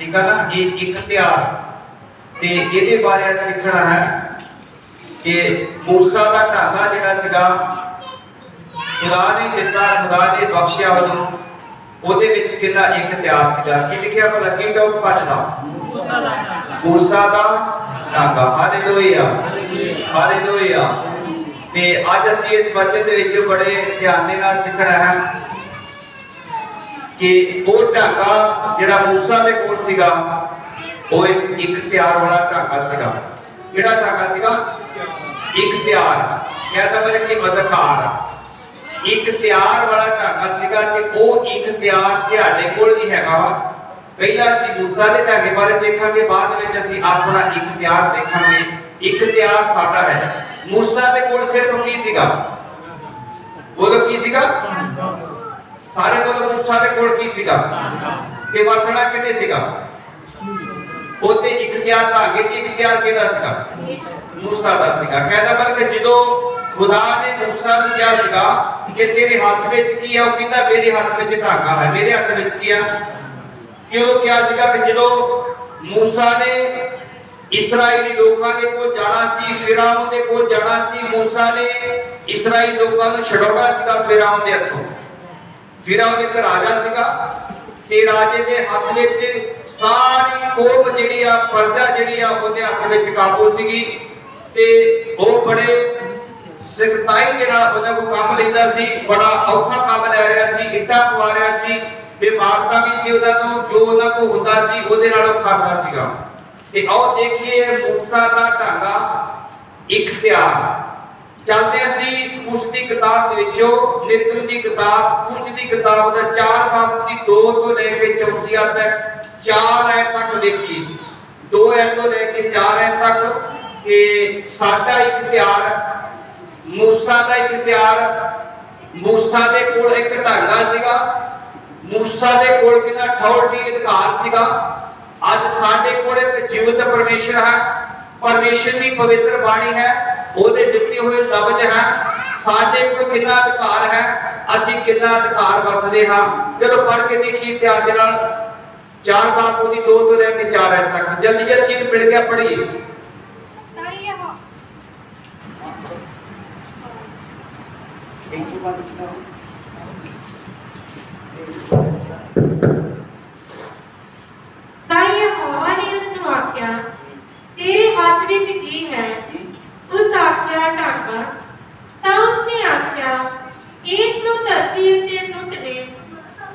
ठीक है ना। ये एक त्यार ते ਇਹਦੇ ਬਾਰੇ ਸਿੱਖਣਾ ਹੈ कि मूसा का ढांगा ਜਿਹੜਾ ਸੀਗਾ खुदा ने ਦਿੱਤਾ, खुदा ने ਬਖਸ਼ਿਆ ਉਹਨੂੰ, ਉਹਦੇ ਵਿੱਚ ਕਿੰਨਾ ਇੱਕ ਤਿਆਰ ਸੀਗਾ। ਕੀ ਲਿਖਿਆ ਭਲਾ ਕੀ ਤਾਂ ਉਹ ਪੜਦਾ मूसा का ढांगा। Hallelujah hallelujah. ਤੇ ਅੱਜ ਅਸੀਂ ਇਸ ਵਚਨ ਦੇ ਵਿੱਚ ਬੜੇ ਧਿਆਨ ਦੇ ਨਾਲ ਸਿੱਖਣਾ ਹੈ कि ਉਹ ਢਾਂਗਾ ਜਿਹੜਾ मूसा ਦੇ ਕੋਲ ਸੀਗਾ ਉਹ ਇੱਕ ਤਿਆਰ ਵਾਲਾ ਢਾਂਗਾ ਸੀਗਾ। ਕਿਹੜਾ ਢਾਂਗਾ ਸੀਗਾ? ਇੱਕ ਤਿਆਰ, कहता मेरे कि अधकार एक त्यार वाला ढांगा सीगा कि ਉਹ ਇੱਕ ਤਿਆਰ ਤੁਹਾਡੇ ਕੋਲ ਵੀ ਹੈਗਾ। ਪਹਿਲਾਂ ਅਸੀਂ मूसा ਦੇ ਢਾਂਗੇ ਬਾਰੇ ਦੇਖਾਂਗੇ, ਬਾਅਦ ਵਿੱਚ ਅਸੀਂ ਆਪਣਾ ਇੱਕ ਤਿਆਰ ਦੇਖਾਂਗੇ। ਇੱਕ ਤਿਆਰ ਸਾਡਾ ਹੈ। मूसा ਦੇ ਕੋਲ ਸਿਰਫ ਕੀ ਸੀਗਾ? ਬੋਲੋ ਕੀ ਸੀਗਾ? ਸਾਰੇ ਬੋਲੋ मूसा ਦੇ ਕੋਲ ਕੀ ਸੀਗਾ? ਤੇ ਵਰਤਣਾ ਕਿਹਨੇ ਸੀਗਾ? ਉਹਦੇ ਇੱਕ ਤਿਆਰ ਢਾਂਗੇ ਦੀ ਇੱਕ ਤਿਆਰ ਕਿਹਦਾ ਸੀਗਾ? मूसा ਦਾ ਸੀਗਾ। ਕਹਿੰਦਾ ਬਲਕਿ ਜਦੋਂ खुदा ने मूसा ਨੂੰ ਕਿਹਾ ਸੀਗਾ ਕਿ ਤੇਰੇ ਹੱਥ ਵਿੱਚ ਕੀ ਹੈ, ਉਹ ਕਹਿੰਦਾ ਮੇਰੇ ਹੱਥ ਵਿੱਚ ਢਾਂਗਾ ਹੈ। ਮੇਰੇ ਹੱਥ ਵਿੱਚ ਕੀ ਹੈ? ਕਿਉਂ ਕਿਹਾ ਸੀਗਾ ਕਿ ਜਦੋਂ मूसा ने इस्राएली लोगों के कोल जाना सी, फिरौन दे कोल जाना सी, मूसा ने इस्राएली लोगों ਨੂੰ ਛਡਾਉਣਾ ਸੀਗਾ फिरौन ਦੇ ਹੱਥੋਂ। फिरौन ਇੱਕ ਰਾਜਾ ਸੀਗਾ ਤੇ ਰਾਜੇ ਦੇ ਹੱਥ ਵਿੱਚ ਸਾਰੀ ਕੌਮ ਜਿਹੜੀ ਆ, ਪ੍ਰਜਾ ਜਿਹੜੀ ਆ, ਉਹਦੇ ਹੱਥ ਵਿੱਚ ਕਾਬੂ ਸੀਗੀ ਤੇ ਉਹ ਬੜੇ ਸਖਤਾਈ ਦੇ ਨਾਲ ਉਹਨਾਂ ਨੂੰ ਕੰਮ ਲੈਂਦਾ ਸੀ। ਬੜਾ ਔਖਾ ਕੰਮ ਲੈ ਰਿਹਾ ਸੀ, ਇੱਟਾਂ ਪਵਾ ਰਿਹਾ ਸੀ, ਬਿਮਾਰਤਾ ਵੀ ਸੀ ਉਹਨਾਂ ਨੂੰ, ਜੋ ਉਹਨਾਂ ਕੋਲ ਹੁੰਦਾ ਸੀ ਉਹਦੇ ਨਾਲ ਉਹ ਕਰਦਾ ਸੀਗਾ। ਤੇ ਆਓ ਦੇਖੀਏ मूसा ਦਾ ਢਾਂਗਾ ਇੱਕ ਤਿਆਰ। ਚੱਲਦੇ ਅਸੀਂ ਉਸ ਦੀ ਕਿਤਾਬ ਦੇ ਵਿੱਚੋਂ, ਨਿਰਗਮ ਦੀ ਕਿਤਾਬ, ਉਸ ਦੀ ਕਿਤਾਬ ਦਾ 4 ਬਾਬ ਦੀ 2 ਤੋਂ ਲੈ ਕੇ 34 ਤੱਕ 4 ਐਤ ਤੱਕ ਦੇਖੀ। 2 ਐਤ ਤੋਂ ਲੈ ਕੇ 4 ਐਤ ਤੱਕ ਕਿ ਸਾਡਾ ਇੱਕ ਤਿਆਰ, मूसा ਦਾ ਇੱਕ ਤਿਆਰ। मूसा ਦੇ ਕੋਲ ਇੱਕ ਢਾਂਗਾ ਸੀਗਾ, मूसा ਦੇ ਕੋਲ ਕਿੰਨਾ ਅਥਾਰਟੀ ਅਧਿਕਾਰ ਸੀਗਾ। ਅੱਜ ਸਾਡੇ ਕੋਲ ਇੱਕ ਜੀਵਤ ਪਰਮੇਸ਼ਰ ਹੈ, ਪਰਮੇਸ਼ਰ ਦੀ ਪਵਿੱਤਰ ਬਾਣੀ ਹੈ, ਉਹਦੇ ਦਿੱਤੇ ਹੋਏ ਲਫ਼ਜ਼ ਹੈ। ਸਾਡੇ ਕੋਲ ਕਿੰਨਾ ਅਧਿਕਾਰ ਹੈ, ਅਸੀਂ ਕਿੰਨਾ ਅਧਿਕਾਰ ਵਰਤਦੇ ਹਾਂ। ਚਲੋ ਪੜ੍ਹ ਕੇ ਦੇਖੀਏ ਧਿਆਨ ਦੇ ਨਾਲ 4 ਬਾਬ ਦੀ 2 ਤੋਂ ਲੈ ਕੇ 4 ਐਤ ਤੱਕ। ਜਲਦੀ ਜਲਦੀ ਮਿਲ ਕੇ ਪੜ੍ਹੀਏ। यहोवा ने उसनु आख्या, तेरे हाथ विच की है? उस आख्या ढांगा। तां उसने आख्या, इस नूं धरती उत्ते सुट दे।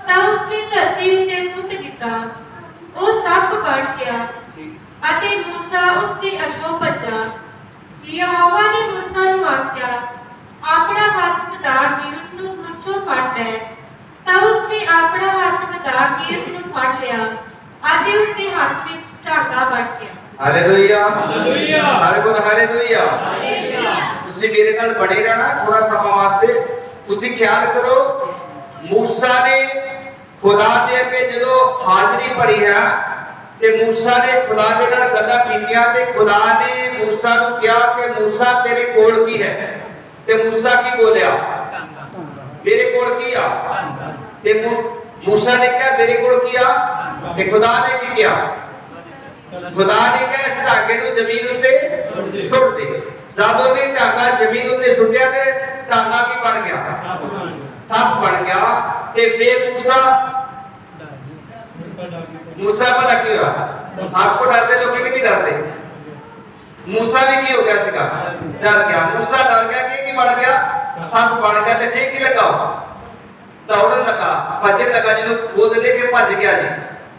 तां उसने धरती उत्ते सुट दिता। ਉਹ ਸੱਪ ਬਣ ਗਿਆ ਅਤੇ मूसा उसके अगों भज्जा। यहोवा ने मूसा ਨੂੰ आख्या, अपना हाथ ਵਧਾ ਕੇ ਉਸ ਨੂੰ ਪੁੱਛੋਂ ਫੜ ਲੈ। ਤਾਂ ਉਸਨੇ ਆਪਣਾ ਹੱਥ ਵਧਾ ਕੇ ਉਸ ਨੂੰ ਫੜ ਲਿਆ ਅਤੇ ਉਸਦੇ ਹੱਥ ਵਿੱਚ ਢਾਂਗਾ ਬਣ ਗਿਆ। Hallelujah hallelujah. ਸਾਰੇ ਕੋਲ ਹਾਲੇਲੂਇਆ ਹਾਲੇਲੂਇਆ। ਤੁਸੀਂ ਮੇਰੇ ਨਾਲ ਬਣੇ ਰਹਿਣਾ ਥੋੜਾ ਸਮਾਂ ਵਾਸਤੇ। ਤੁਸੀਂ ਖਿਆਲ ਕਰੋ मूसा ने खुदा ਦੇ ਅੱਗੇ ਜਦੋਂ ਹਾਜ਼ਰੀ ਭਰੀ ਹੈ ਤੇ मूसा ਨੇ खुदा ਦੇ ਨਾਲ ਗੱਲਾਂ ਕੀਤੀਆਂ ਤੇ खुदा ने मूसा ਨੂੰ ਕਿਹਾ ਕਿ मूसा ਤੇਰੇ ਕੋਲ ਕੀ ਹੈ? ਤੇ मूसा ਕੀ ਬੋਲਿਆ? ਮੇਰੇ ਕੋਲ ਕੀ ਆ? ਤੇ मूसा ने ਕਿਹਾ ਮੇਰੇ ਕੋਲ ਕੀ ਆ? ਤੇ खुदा ने ਕੀ ਕਿਹਾ? खुदा ने कहा इस ढांगे ਨੂੰ ਜ਼ਮੀਨ ਉੱਤੇ ਸੁੱਟ ਦੇ। ਜਦੋਂ ਨੇ ਢਾਂਗਾ ਜ਼ਮੀਨ ਉੱਤੇ ਸੁੱਟਿਆ ਤੇ ਢਾਂਗਾ ਕੀ ਬਣ ਗਿਆ? ਸੱਪ ਬਣ ਗਿਆ। ਤੇ ਫਿਰ मूसा पता ਕੀ ਹੋਇਆ? ਸੱਪ ਕੋ ਡਰਦੇ ਲੋਕੀ ਨਹੀਂ ਡਰਦੇ। मूसा ਵੀ ਕੀ ਹੋ ਗਿਆ ਸੀਗਾ? ਡਰ ਗਿਆ। मूसा ਡਰ ਗਿਆ ਕਿ ਕੀ ਬਣ ਗਿਆ? ਸੱਪ ਬਣ ਗਿਆ। ਤੇ ਫਿਰ ਕੀ ਲੱਗਾ? ਦੌੜਨ ਲੱਗਾ, ਭੱਜਣ ਲੱਗਾ। ਜਦੋਂ ਗੋਦ ਲੈ ਕੇ ਭੱਜ ਗਿਆ ਜੀ,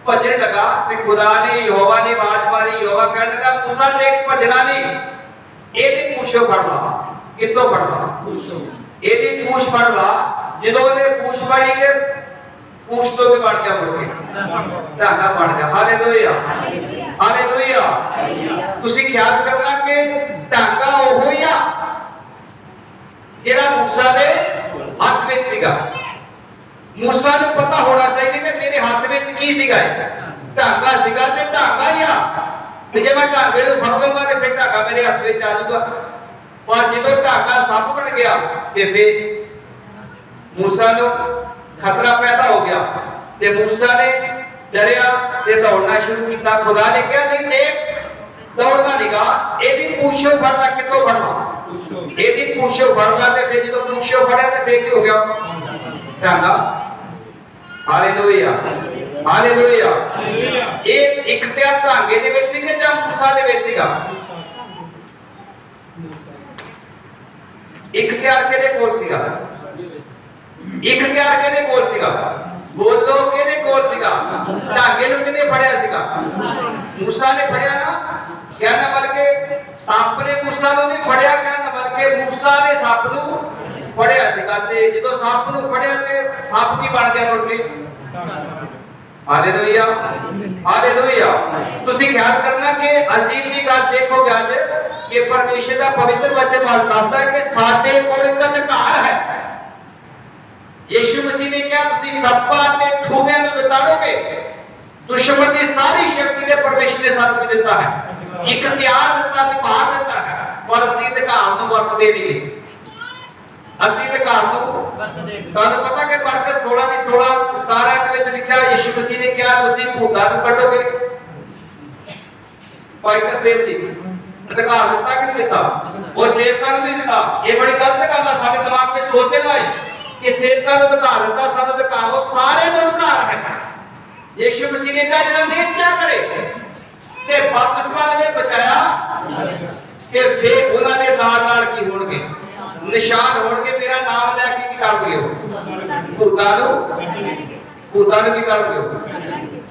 ਭੱਜਣ ਲੱਗਾ ਤੇ खुदा ने यहोवा ने आवाज मारी। यहोवा कहने लगा मूसा ने भजना नहीं, ਇਹਦੀ ਪੂਛ ਫੜ ਲਾ। ਕਿੱਥੋਂ ਫੜ ਲਾ? ਇਹਦੀ ਪੂਛ ਫੜ ਲਾ। ਜਦੋਂ ਉਹਨੇ ਪੂਛ ਫੜੀ ਤੇ ਪੂਛ ਤੋਂ ਵੀ ਬਣ ਗਿਆ, ਮੁੜ ਕੇ ਢਾਂਗਾ ਬਣ ਗਿਆ। Hallelujah hallelujah. ਤੁਸੀਂ ਖਿਆਲ ਕਰਨਾ ਕਿ ਢਾਂਗਾ ਉਹ ਹੀ ਆ ਜਿਹੜਾ मूसा ਦੇ ਹੱਥ ਵਿੱਚ ਸੀਗਾ। मूसा ਨੂੰ ਪਤਾ ਹੋਣਾ ਚਾਹੀਦਾ ਕਿ ਮੇਰੇ ਹੱਥ ਵਿੱਚ ਕੀ ਸੀਗਾ? ਢਾਂਗਾ ਸੀਗਾ ਤੇ ਢਾਂਗਾ ਹੀ ਆ। ਤੇ ਜੇ ਮੈਂ ਢਾਂਗੇ ਨੂੰ ਫੜ ਲਵਾਂਗਾ ਤੇ ਫਿਰ ਢਾਂਗਾ ਮੇਰੇ ਹੱਥ ਵਿੱਚ ਆ ਜਾਊਗਾ। ਪਰ ਜਦੋਂ ਢਾਂਗਾ ਸੱਪ ਬਣ ਗਿਆ ਤੇ ਫਿਰ मूसा ਨੂੰ खतरा पैदा हो गया। ते मूसा ने डरिया ते दौड़ना शुरू किया। खुदा ने क्या नहीं देख दौड़ना निका एदी पूछो फड़ना कितो फड़ना एदी पूछो फड़ना ते फिर जो पूछो फड़या ते फिर की हो गया ध्यान दा हालेलुया हालेलुया। ये इख्तियार धागे दे विच सीगा जां मूसा दे विच सीगा? इख्तियार किहदे कोल सीगा? इख्तियार किहदे कोल सीगा? बोलो किहदे कोल सीगा? धागे नूं किहने फड़या सीगा? मूसा ने फड़या ना। क्या ना बल्कि सप ने मूसा नूं नहीं फड़या, क्या ना बल्कि मूसा ने सप नूं फड़या सीगा। ते जदों सप नूं फड़या ते सप की बन गया मुड़ के? Hallelujah hallelujah. तुसी ख्याल करना कि अजीब जी गल देखोगे आज कि परमेश्वर का पवित्र वचन दसदा है कि साडे कोल इक अधिकार है। यीशु मसीह ने क्या तुसी सप्पां ते ठूमियां नूं बिताड़ोगे? दुश्मन की सारी शक्ति ने परमेश्वर ने सानू दिता है, इख्तियार दिता, अधिकार दिता है, पर असीं अधिकार नूं वरतदे नहीं। असीं अधिकार नूं तुहानूं पता कि बरकत 16 की 16 सारा विच लिखिआ यीशु मसीह ने क्या तुसी भूतां नूं कढोगे? भाई कसेब जी अधिकार दिता कि नहीं दिता? वो सेवकां नूं नहीं दिता। ये बड़ी गलत गल है, साडे दिमाग में सोचण वाली कि सेवकां नूं अधिकार दिता, सानूं अधिकार हो सारे नूं अधिकार है। यीशु मसीह ने कहा जब नहीं इच्छा करे ते बपतिस्मा में बचाया ते फिर उन्होंने नाल की होणगे निशान होणगे, मेरा नाम लेके की करोगे हो? भूतां नूं की करोगे हो?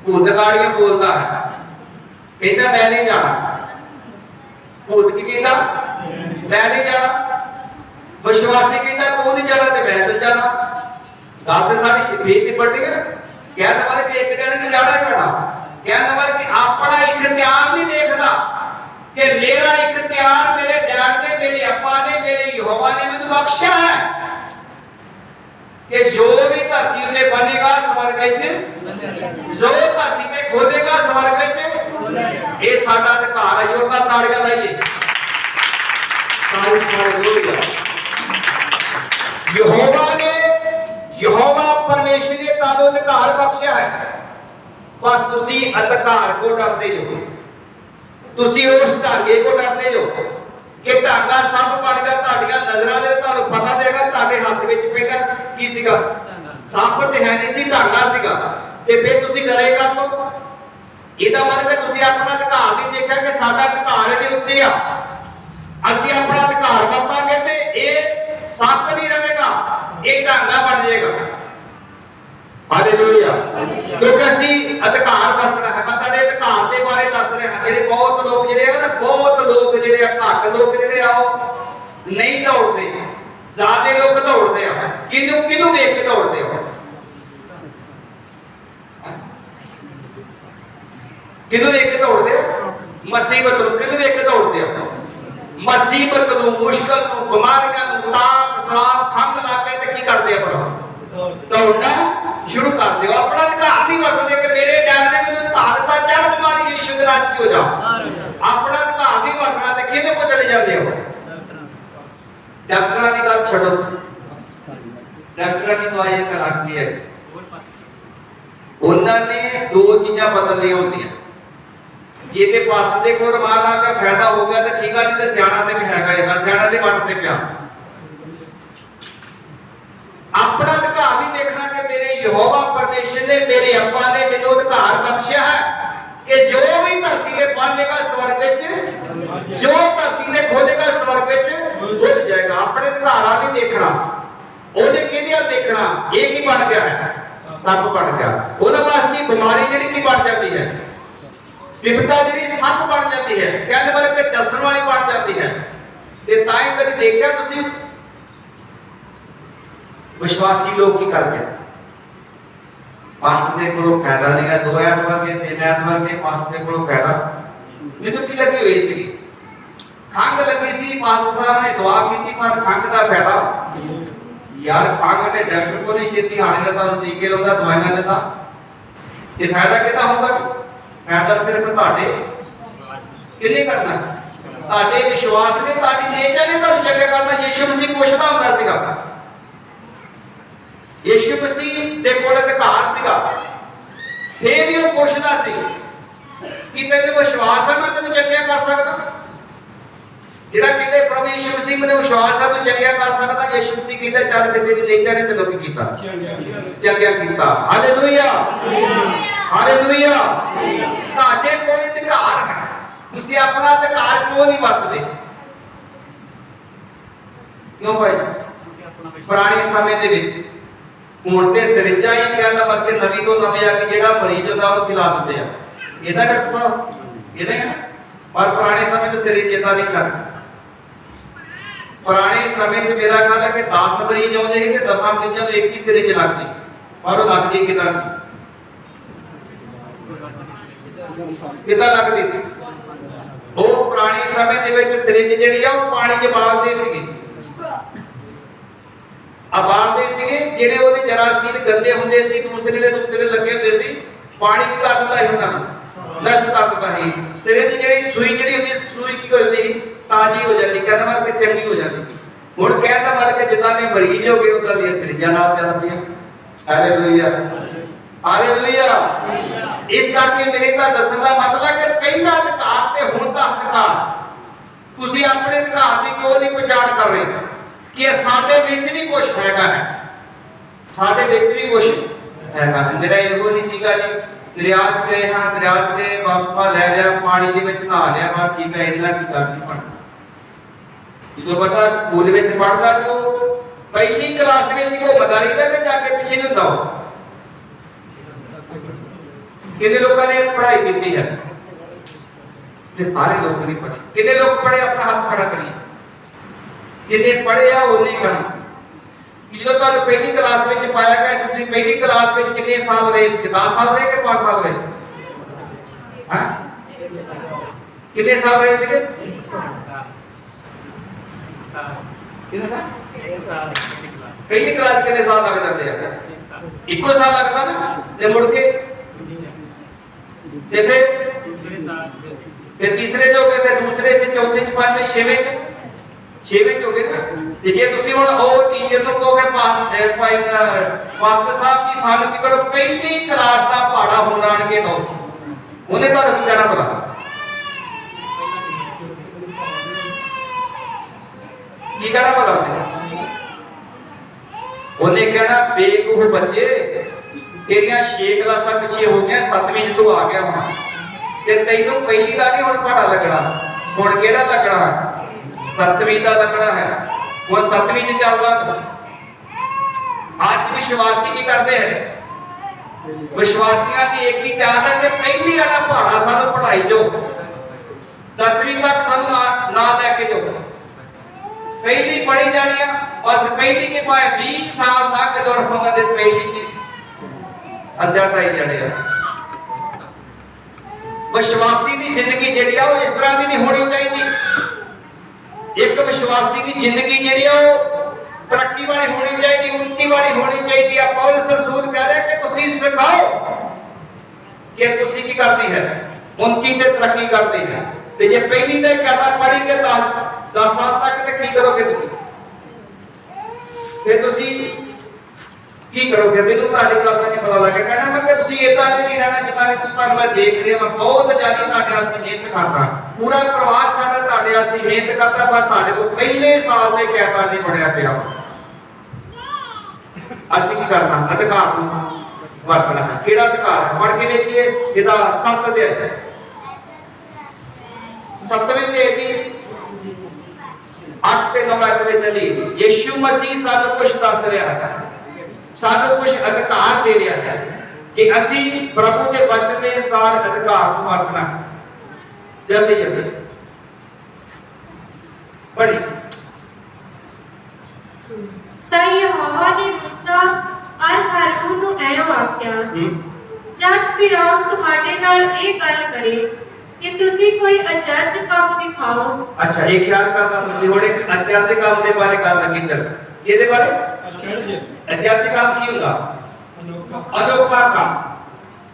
भूत गाड़ियां बोलता है, कहता मैं नहीं जाना। भूत की कहता मैं नहीं जाना। विश्वासी कहता तू नहीं जाना ते मैं तो जाना। गल तो साडी शरीर की पड़ती है। कहने वाले कि एक जने ने जाना ही पड़ा। कहने वाले कि अपना इख्तियार नहीं देखदा कि मेरा इख्तियार मेरे डैड ने, मेरे अप्पा ने, मेरे यहोवा ने मुझे बख्शा है कि जो भी धरती में बनेगा स्वर्ग में, जो धरती में खोलेगा स्वर्ग में, ये साडा अधिकार है। योगा ताड़ियां लाइए। यहोवा परमेश्वर ने तानो अधिकार बख्शा है, पर तुसी अधिकार को डरते हो। तुसी उस धागे को डरते हो कि धागा सब बन गया ਤੁਹਾਡੀਆਂ ਨਜ਼ਰਾਂ ਦੇ, ਤੁਹਾਨੂੰ ਪਤਾ ਦੇਗਾ ਤੁਹਾਡੇ ਹੱਥ ਵਿੱਚ ਪਹਿਲਾਂ ਕੀ ਸੀਗਾ? ਸੱਪ ਤੇ ਹੈ ਨਹੀਂ ਸੀ, ਧਾਗਾ ਸੀਗਾ। ਤੇ ਫਿਰ ਤੁਸੀਂ ਡਰੇ ਕਾਹਤੋਂ? ਇਹਦਾ ਮਤਲਬ ਹੈ ਤੁਸੀਂ ਆਪਣਾ ਅਧਿਕਾਰ ਨਹੀਂ ਦੇਖਿਆ ਕਿ ਸਾਡਾ ਅਧਿਕਾਰ ਇਹਦੇ ਉੱਤੇ ਆ। ਅਸੀਂ ਆਪਣਾ ਅਧਿਕਾਰ ਵਰਤਾਂਗੇ ਤੇ ਇਹ ਸੱਪ ਨਹੀਂ ਰਹੇਗਾ, ਇਹ ਧਾਗਾ ਬਣ ਜਾਏਗਾ। हालेलुया। क्योंकि ਅਸੀਂ ਅਧਿਕਾਰ ਵਰਤਣਾ ਹੈ। ਮੈਂ ਤੁਹਾਡੇ ਅਧਿਕਾਰ ਦੇ ਬਾਰੇ ਦੱਸ ਰਿਹਾ ਹਾਂ। ਜਿਹੜੇ ਬਹੁਤ ਲੋਕ ਜਿਹੜੇ ਆ ਨਾ, ਬਹੁਤ ਲੋਕ ਜਿਹੜੇ ਆ, ਘੱਟ ਲੋਕ ਜਿਹੜੇ ਆ ਉਹ ਨਹੀਂ ਦੌੜਦੇ, ਜ਼ਿਆਦਾ ਲੋਕ ਦੌੜਦੇ ਆ। ਕਿਹਨੂੰ ਵੇਖ ਕੇ ਦੌੜਦੇ ਆ? ਕਿਹਨੂੰ ਵੇਖ ਕੇ ਦੌੜਦੇ ਆ? ਮੁਸੀਬਤ ਨੂੰ। ਕਿਹਨੂੰ ਵੇਖ ਕੇ ਦੌੜਦੇ ਆ? ਮੁਸੀਬਤ ਨੂੰ, ਮੁਸ਼ਕਲ ਨੂੰ, ਬਿਮਾਰੀਆਂ ਨੂੰ, ਤਾਪ ਸਾਪ ਖੰਗ ਲਾ ਕੇ ਤੇ ਕੀ ਕਰਦੇ ਆ? दौड़ना शुरू कर दो। अपना अधिकार नहीं वरतते कि मेरे डैड ने मुझे अधिकार दिता, चल बीमारी यीशु दे नाम की हो जा। अपना अधिकार नहीं वरतना ते किहदे को चले जाते हो? डॉक्टरां दी गल छड्डो। डॉक्टरां की दवाई एक रखती है, उन्होंने दो चीज़ां बदलनी होंदियां। जे ते पास दे कोल रमान आ गया फायदा हो गया तो ठीक है, नहीं तो सियाणा ते भी हैगा, सियाणा दे वट ते पिया। अपना अधिकार नहीं देखना कि मेरे यहोवा परमेश्वर ने, मेरे अप्पा ने मुझे अधिकार बख्शा है कि जो भी धरती में बांधेगा स्वर्ग में, जो धरती में खोलेगा स्वर्ग में खुल जाएगा। अपने अधिकार नहीं देखना, उन्हें किहदे देखना? एक ही बन गया है, सप बन गया। उन्हें वास्ते बीमारी जिहड़ी की बन जाती है, विपदा जिहड़ी सप बन जाती है, कहने वाले कि दसन वाली बन जाती है। ते तां ही कभी देखिया तुसीं विश्वासी लोग की करते हैं? पास्टर को फायदा नहीं है, 2 ऐतवार के 3 ऐतवार के पास्टर को फायदा मैं तो की लगी हुई थी। खंग लगी सी, पास्टर साहब ने दुआ की, पर खंग का फायदा यार खंग ने डॉक्टर को नहीं छेती आने लगा, टीके लाता, दवाइयां देता, ये फायदा कितना होगा? फायदा सिर्फ ਤੁਹਾਡੇ किने करना? ਤੁਹਾਡੇ विश्वास ने, ਤੁਹਾਡੀ नेचर ने ਤੁਹਾਨੂੰ चंगा करना। यीशु मसीह पुछदा ਹੁੰਦਾ ਸੀਗਾ, यीशु मसीह दे कोल अधिकार सीगा फिर भी वो पुछदा सी कि तेरे विश्वास है मैं तेन चंगिया कर सकता ਜਿਹੜਾ ਕਿਤੇ ਪ੍ਰਭੂ ਯਿਸੂ ਮਸੀਹ ਮੈਨੂੰ ਵਿਸ਼ਵਾਸ ਹੈ ਤੂੰ ਚੰਗਿਆ ਕਰ ਸਕਦਾ ਯਿਸੂ ਮਸੀਹ ਕਹਿੰਦਾ ਚੱਲ ਤੇ ਤੇਰੀ ਲੈਂਦਾ ਨੇ ਤੈਨੂੰ ਕੀ ਕੀਤਾ ਚੰਗਿਆ ਕੀਤਾ ਹਾਲੇਲੂਇਆ ਹਾਲੇਲੂਇਆ ਤੁਹਾਡੇ ਕੋਲ ਅਧਿਕਾਰ ਹੈ ਤੁਸੀਂ ਆਪਣਾ ਅਧਿਕਾਰ ਕਿਉਂ ਨਹੀਂ ਵਰਤਦੇ ਕਿਉਂ ਭਾਈ ਪੁਰਾਣੇ ਸਮੇਂ ਦੇ ਵਿੱਚ ਹੁਣ ਤੇ ਸਰਿੰਜਾ ਹੀ ਕਹਿੰਦਾ ਬਲਕਿ ਨਵੀਂ ਤੋਂ ਨਵੇਂ ਆ ਕੇ ਜਿਹੜਾ ਮਰੀਜ਼ ਹੁੰਦਾ ਉਹ ਖਿਲਾ ਦਿੰਦੇ ਆ ਇਹਦਾ ਡਾਕਟਰ ਸਾਹਿਬ ਇਹਦਾ ਪਰ ਪੁਰਾਣੇ ਸਮੇਂ ਵਿੱਚ ਸਰਿੰਜ ਇਦਾਂ ਨਹੀਂ ਕਰਦੇ ਪੁਰਾਣੇ ਸਮੇਂ 'ਚ ਮੇਰਾ ਖਿਆਲ ਹੈ ਕਿ 10 ਮਰੀਜ਼ ਆਉਂਦੇ ਸੀ ਤੇ 10 ਮਰੀਜ਼ਾਂ ਨੂੰ ਇੱਕ ਹੀ ਸਰਿੰਜ ਲੱਗਦੀ ਪਰ ਉਹ ਲੱਗਦੀ ਕਿਦਾਂ ਸੀ ਕਿਦਾਂ ਲੱਗਦੀ ਸੀ ਉਹ ਪੁਰਾਣੇ ਸਮੇਂ ਦੇ ਵਿੱਚ ਸਰਿੰਜ ਜਿਹੜੀ ਆ ਉਹ ਪਾਣੀ 'ਚ ਬਾਲਦੇ ਸੀਗੇ ਆਬਾਲਦੇ ਸੀਗੇ ਜਿਹੜੇ ਉਹਦੇ ਜਰਾਸੀਮ ਗੰਦੇ ਹੁੰਦੇ ਸੀ ਦੂਸਰੇ ਲੱਗੇ ਹੁੰਦੇ ਸੀ ਪਾਣੀ ਕੀ ਕਰ ਦਿੰਦਾ ਸੀ ਉਹਨਾਂ ਨੂੰ ਨਸ਼ਟ ਕਰ ਦਿੰਦਾ ਸੀ ਸਰਿੰਜ ਜਿਹੜੀ ਸੂਈ ਜਿਹੜੀ ਹੁੰਦੀ ਸੂਈ ਕੀ ਕਰਦੀ ਤਾਜੀ ਹੋ ਜਾਂਦੀ ਕਹਿੰਦਾ ਮਤਲਬ ਕਿ ਚੰਗੀ ਹੋ ਜਾਂਦੀ ਹੁਣ ਕਹਿੰਦਾ ਮਤਲਬ ਕਿ ਜਿੱਦਾਂ ਦੇ ਮਰੀਜ਼ ਹੋ ਗਏ ਉਦਾਂ ਦੀਆਂ ਸਰਿੰਜਾਂ ਨਾਲ ਚੱਲਦੀਆਂ ਹਾਲੇਲੂਇਆ ਹਾਲੇਲੂਇਆ ਇਸ ਕਰਕੇ ਮੇਰੇ ਤਾਂ ਦੱਸਣ ਦਾ ਮਤਲਬ ਕਿ ਪਹਿਲਾ ਅਧਿਕਾਰ ਤੇ ਹੁਣ ਦਾ ਅਧਿਕਾਰ ਤੁਸੀਂ ਆਪਣੇ ਅਧਿਕਾਰ ਦੀ ਕਿਉਂ ਨਹੀਂ ਪਛਾਣ ਕਰ ਰਹੇ ਕਿ ਸਾਡੇ ਵਿੱਚ ਵੀ ਕੁਝ ਹੈਗਾ ਹੈ ਸਾਡੇ ਵਿੱਚ ਵੀ ਕੁਝ ਹੈਗਾ ਮੇਰਾ ਇਹੋ ਨਹੀਂ ਸੀਗਾ ਜੀ ਦਰਿਆਸ ਗਏ ਹਾਂ ਦਰਿਆਸ ਦੇ ਵਾਸਪਾ ਲੈ ਲਿਆ ਪਾਣੀ ਦੇ ਵਿੱਚ ਨਹਾ ਲਿਆ ਬਸ ਠੀਕ ਹੈ ਇਹਨਾਂ ਕੀ ਕਰਨੀ ਪੜਨਾ ਜਦੋਂ ਬਤਾ ਸਕੂਲ ਵਿੱਚ ਪੜਦਾ ਤੂੰ ਪਹਿਲੀ ਕਲਾਸ ਵਿੱਚ ਘੁੰਮਦਾ ਰਹਿੰਦਾ ਕਿ ਜਾ ਕੇ ਪਿੱਛੇ ਨੂੰ ਜਾਓ ਕਿੰਨੇ ਲੋਕਾਂ ਨੇ ਪੜ੍ਹਾਈ ਕੀਤੀ ਹੈ ਤੇ ਸਾਰੇ ਲੋਕ ਨਹੀਂ ਪੜ੍ਹੇ ਕਿੰਨੇ ਲੋਕ ਪੜ੍ਹੇ ਆਪਣਾ ਹੱਥ ਖੜਾ ਕਰੀਏ ਕਿੰਨੇ ਪੜ੍ਹੇ ਆ ਉਹ ਨਹੀਂ ਕਰਨਾ ਜਦੋਂ ਤੁਹਾਨੂੰ ਪਹਿਲੀ ਕਲਾਸ ਵਿੱਚ ਪਾਇਆ ਗਿਆ ਤੁਸੀਂ ਪਹਿਲੀ ਕਲਾਸ ਵਿੱਚ ਕਿੰਨੇ ਸਾਲ ਰਹੇ 10 ਸਾਲ ਰਹੇ ਕਿ 5 ਸਾਲ ਰਹੇ ਹਾਂ ਕਿੰਨੇ ਸਾਲ ਰਹੇ ਸੀਗੇ ਪਹਿਲੀ ਕਲਾਸ ਕਿੰਨੇ ਸਾਲ ਲੱਗ ਜਾਂਦੇ ਆ ਇੱਕੋ ਸਾਲ ਲੱਗਦਾ ਨਾ ਤੇ ਮੁੜ ਕੇ ਤੇ ਫਿਰ ਤੀਸਰੇ ਜੋ ਹੋ ਗਏ ਫਿਰ ਦੂਸਰੇ ਸੇ ਚੌਥੇ ਚ ਪੰਜਵੇਂ ਛੇਵੇਂ ਹੋ ਗਏ ਨਾ ਤੇ ਜੇ ਤੁਸੀਂ ਹੁਣ ਉਹ ਟੀਚਰ ਨੂੰ ਕਹੋਗੇ ਪਾਸਟਰ ਸਾਹਿਬ ਜੀ ਸਾਨੂੰ ਕੀ ਕਰੋ ਪਹਿਲੀ ਕਲਾਸ ਦਾ ਪਹਾੜਾ ਹੁਣ ਆਣ ਕੇ ਦੋ ਉਹਨੇ ਤੁਹਾਨੂੰ ਕੀ ਕਹਿਣਾ ਪੜਾ ਕੀ ਕਹਿਣਾ ਪੜਾ ਉਹਨੇ ਕਹਿਣਾ ਬੇਵਕੂਫ ਬੱਚੇ ਤੇਰੀਆਂ 6 ਕਲਾਸਾਂ ਪਿੱਛੇ ਹੋ ਗਿਆ 7ਵੀਂ ਚ ਤੂੰ ਆ ਗਿਆ ਹੁਣ ਤੇ ਤੈਨੂੰ ਪਹਿਲੀ ਦਾ ਕਿ ਹੁਣ ਪਹਾੜਾ ਲੱਗਣਾ ਹੁਣ ਕਿਹੜਾ ਲੱਗਣਾ 7ਵੀਂ ਦਾ ਲੱਗਣਾ ਹੈ ਉਹ 7ਵੀਂ ਚ ਚੱਲਦਾ ਅੱਜ ਵਿਸ਼ਵਾਸੀ ਕੀ ਕਰਦੇ ਹੈ ਵਿਸ਼ਵਾਸੀਆਂ ਦੀ ਇੱਕ ਹੀ ਚਾਹ ਹੈ ਕਿ ਪਹਿਲੀ ਵਾਲਾ ਪਹਾੜਾ ਸਾਨੂੰ ਪੜਾਈ ਜੋ 10ਵੀਂ ਤੱਕ ਸਾਨੂੰ ਨਾ ਲੈ ਕੇ ਜਾਓ ਪਹਿਲੀ ਪੜ੍ਹੀ ਜਾਣੀ ਆ ਬਸ ਪਹਿਲੀ ਕੇ ਭਾਵੇਂ 20 ਸਾਲ ਤੱਕ ਜੋੜ ਹੋਗਾ ਤੇ ਪਹਿਲੀ ਕੀ ਅੱਧਾ ਟਾਈ ਜਾਣੇ ਆ ਵਿਸ਼ਵਾਸੀ ਦੀ ਜ਼ਿੰਦਗੀ ਜਿਹੜੀ ਆ ਉਹ ਇਸ ਤਰ੍ਹਾਂ ਦੀ ਨਹੀਂ ਹੋਣੀ ਚਾਹੀਦੀ ਇੱਕ ਵਿਸ਼ਵਾਸੀ ਦੀ ਜ਼ਿੰਦਗੀ ਜਿਹੜੀ ਆ ਉਹ ਤਰੱਕੀ ਵਾਲੀ ਹੋਣੀ ਚਾਹੀਦੀ ਉੱਨਤੀ ਵਾਲੀ ਹੋਣੀ ਚਾਹੀਦੀ ਆ ਪੌਲਸ ਰਸੂਲ ਕਹਿ ਰਿਹਾ ਕਿ ਤੁਸੀਂ ਸਿਖਾਓ ਕਿ ਤੁਸੀਂ ਕੀ ਕਰਦੀ ਹੈ ਉੱਨਤੀ ਤੇ ਤਰੱਕੀ ਕਰਦੇ ਹੈ ਤੇ ਜੇ ਪਹਿਲੀ ਤੇ ਕਰਨਾ ਪੜੀ ਕੇ 10 ਸਾਲ ਤੱਕ ਤੇ ਕੀ ਕਰੋਗੇ ਤੁਸੀਂ ਫਿਰ ਤੁਸੀਂ ਕੀ ਕਰੋਗੇ ਮੈਨੂੰ ਤੁਹਾਡੇ ਗੱਲ ਨਹੀਂ ਪਤਾ ਲੱਗੇ ਕਹਿਣਾ ਮੈਂ ਕਿ ਤੁਸੀਂ ਇਦਾਂ ਨਹੀਂ ਰਹਿਣਾ ਜਿੱਦਾਂ ਕਿ ਤੁਹਾਨੂੰ ਮੈਂ ਦੇਖ ਰਿਹਾ ਮੈਂ ਬਹੁਤ ਜ਼ਿਆਦਾ ਤੁਹਾਡੇ ਵਾਸਤੇ ਮਿਹਨਤ ਕਰਦਾ ਪੂਰਾ ਪਰਿਵਾਰ ਸਾਡਾ ਤੁਹਾਡੇ ਵਾਸਤੇ ਮਿਹਨਤ ਕਰਦਾ ਪਰ ਤੁਹਾਡੇ ਤੋਂ ਪਹਿਲੇ ਸਾਲ ਦੇ ਕਹਿਤਾ ਨਹੀਂ ਪੜਿਆ ਪਿਆ ਅਸੀਂ ਕੀ ਕਰਨਾ ਅਧਿਕਾਰ ਨੂੰ ਵਰਤਣਾ ਹੈ ਕਿਹੜਾ ਅਧਿਕਾਰ ਪੜ੍ਹ ਕੇ ਦੇਖੀਏ ਇਹਦਾ 7 ਅਧਿਆਇ ਹੈ 7ਵੇਂ ਅਧਿਆਇ ਦੀ 8 ਤੇ 9 ਅਧ ਵਿੱਚ ਲਈ ਯਿਸੂ ਮਸੀਹ ਸਾਨੂੰ ਕੁਝ ਦੱਸ ਰਿਹਾ ਹੈ ਸਾਨੂੰ ਕੁਝ ਅਧਿਕਾਰ ਦੇ ਰਿਹਾ ਹੈ ਕਿ ਅਸੀਂ ਪ੍ਰਭੂ ਦੇ ਵਚਨ ਦੇ ਅਨੁਸਾਰ ਅਧਿਕਾਰ ਨੂੰ ਵਰਤਣਾ ਜਲਦੀ ਜਲਦੀ ਪੜ੍ਹੀ ਤਾਂ ਯਹੋਵਾ ਨੇ ਮੂਸਾ ਅਰ ਹਾਰੂਨ ਨੂੰ ਇਹ ਆਖਿਆ ਜਦ ਫਿਰੌਨ ਤੁਹਾਡੇ ਨਾਲ ਇਹ ਗੱਲ ਕਰੇ ਕਿ ਤੁਸੀਂ ਕੋਈ ਅਚਰਜ ਕੰਮ ਦਿਖਾਓ ਅੱਛਾ ਇਹ ਖਿਆਲ ਕਰਨਾ ਤੁਸੀਂ ਹੁਣ ਇੱਕ ਅਚਰਜ ਕੰਮ ਦੇ ਬਾਰੇ ਗੱਲ ਲੱਗੀ ਕਰ ਇਹਦੇ ਬਾਰੇ ਅਚਰਜ ਕੰਮ ਕੀ ਹੁੰਦਾ ਅਨੋਖਾ ਕੰਮ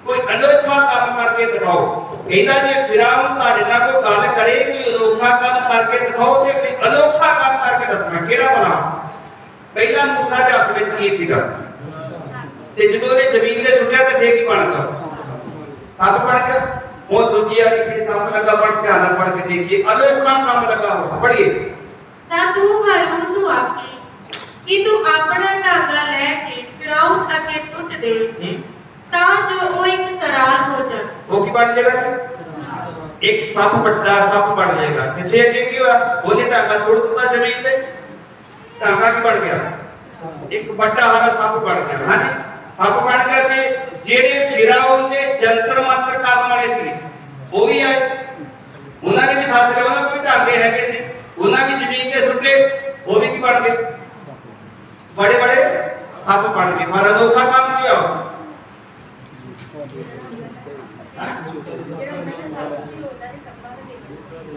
ਕੋਈ ਅਨੋਖਾ ਕੰਮ ਕਰਕੇ ਦਿਖਾਓ ਇਹਦਾ ਜੇ ਫਿਰੌਨ ਤੁਹਾਡੇ ਨਾਲ ਕੋਈ ਗੱਲ ਕਰੇ ਕਿ ਅਨੋਖਾ ਕੰਮ ਕਰਕੇ ਦਿਖਾਓ ਤੇ ਕੋਈ ਅਨੋਖਾ ਕੰਮ ਕਰਕੇ ਦੱਸਣਾ ਕਿਹੜਾ ਬਣਾ ਪਹਿਲਾ ਮੂਸਾ ਦੇ ਹੱਥ ਵਿੱਚ ਕੀ ਸੀਗਾ ਤੇ ਜਦੋਂ ਉਹਨੇ ਜ਼ਮੀਨ ਤੇ ਸੁੱਟਿਆ ਤੇ ਫੇਰ ਕੀ ਬਣਦਾ सप बन गया। वो दूजी आ कि सप लगा बन, ध्यान नाल पढ़ के देखिए, अनोखा काम लगा हो। पढ़िए। ता तू हारून नूं आखी कि तू अपना धागा लेके फिरौन अगे सुट दे, तां जो वो एक सराल हो जाए। वो की बन जाएगा? एक सप बड़ा सप बन जाएगा। फिर अगे की हुआ? ओने धागा छोड़ दिता जमीन पे, धागा की बन गया? एक बड़ा हरा सप बन गया। हां जी, सप बन गया ते जेड़े फिरौन दे जंतर मंतर करन वाले सी वो भी आए, उन्होंने भी साथ लिया, उन्होंने कोई धागे है सी, उन्होंने भी जमीन पे सुटे, वो भी की बन गए? बड़े बड़े सप बन गए। पर अनोखा काम किया,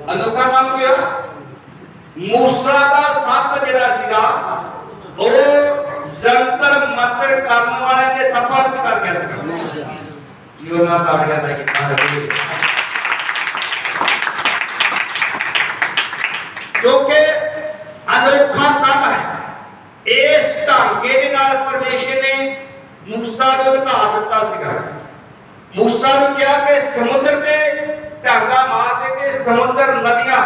अनोखा काम किया। मूसा का सप जिहड़ा सीगा ਉਹ जंतर मंतर करने वाले ने सफल कर गया सीगा। योना ताड़िया दा कितना रही, क्योंकि अनोखा काम है। इस ढांगे दे नाल परमेश्वर ने मूसा को दिखा दिता सीगा। मूसा ने क्या कि समुद्र ते ढांगा मार के समुद्र, नदियां,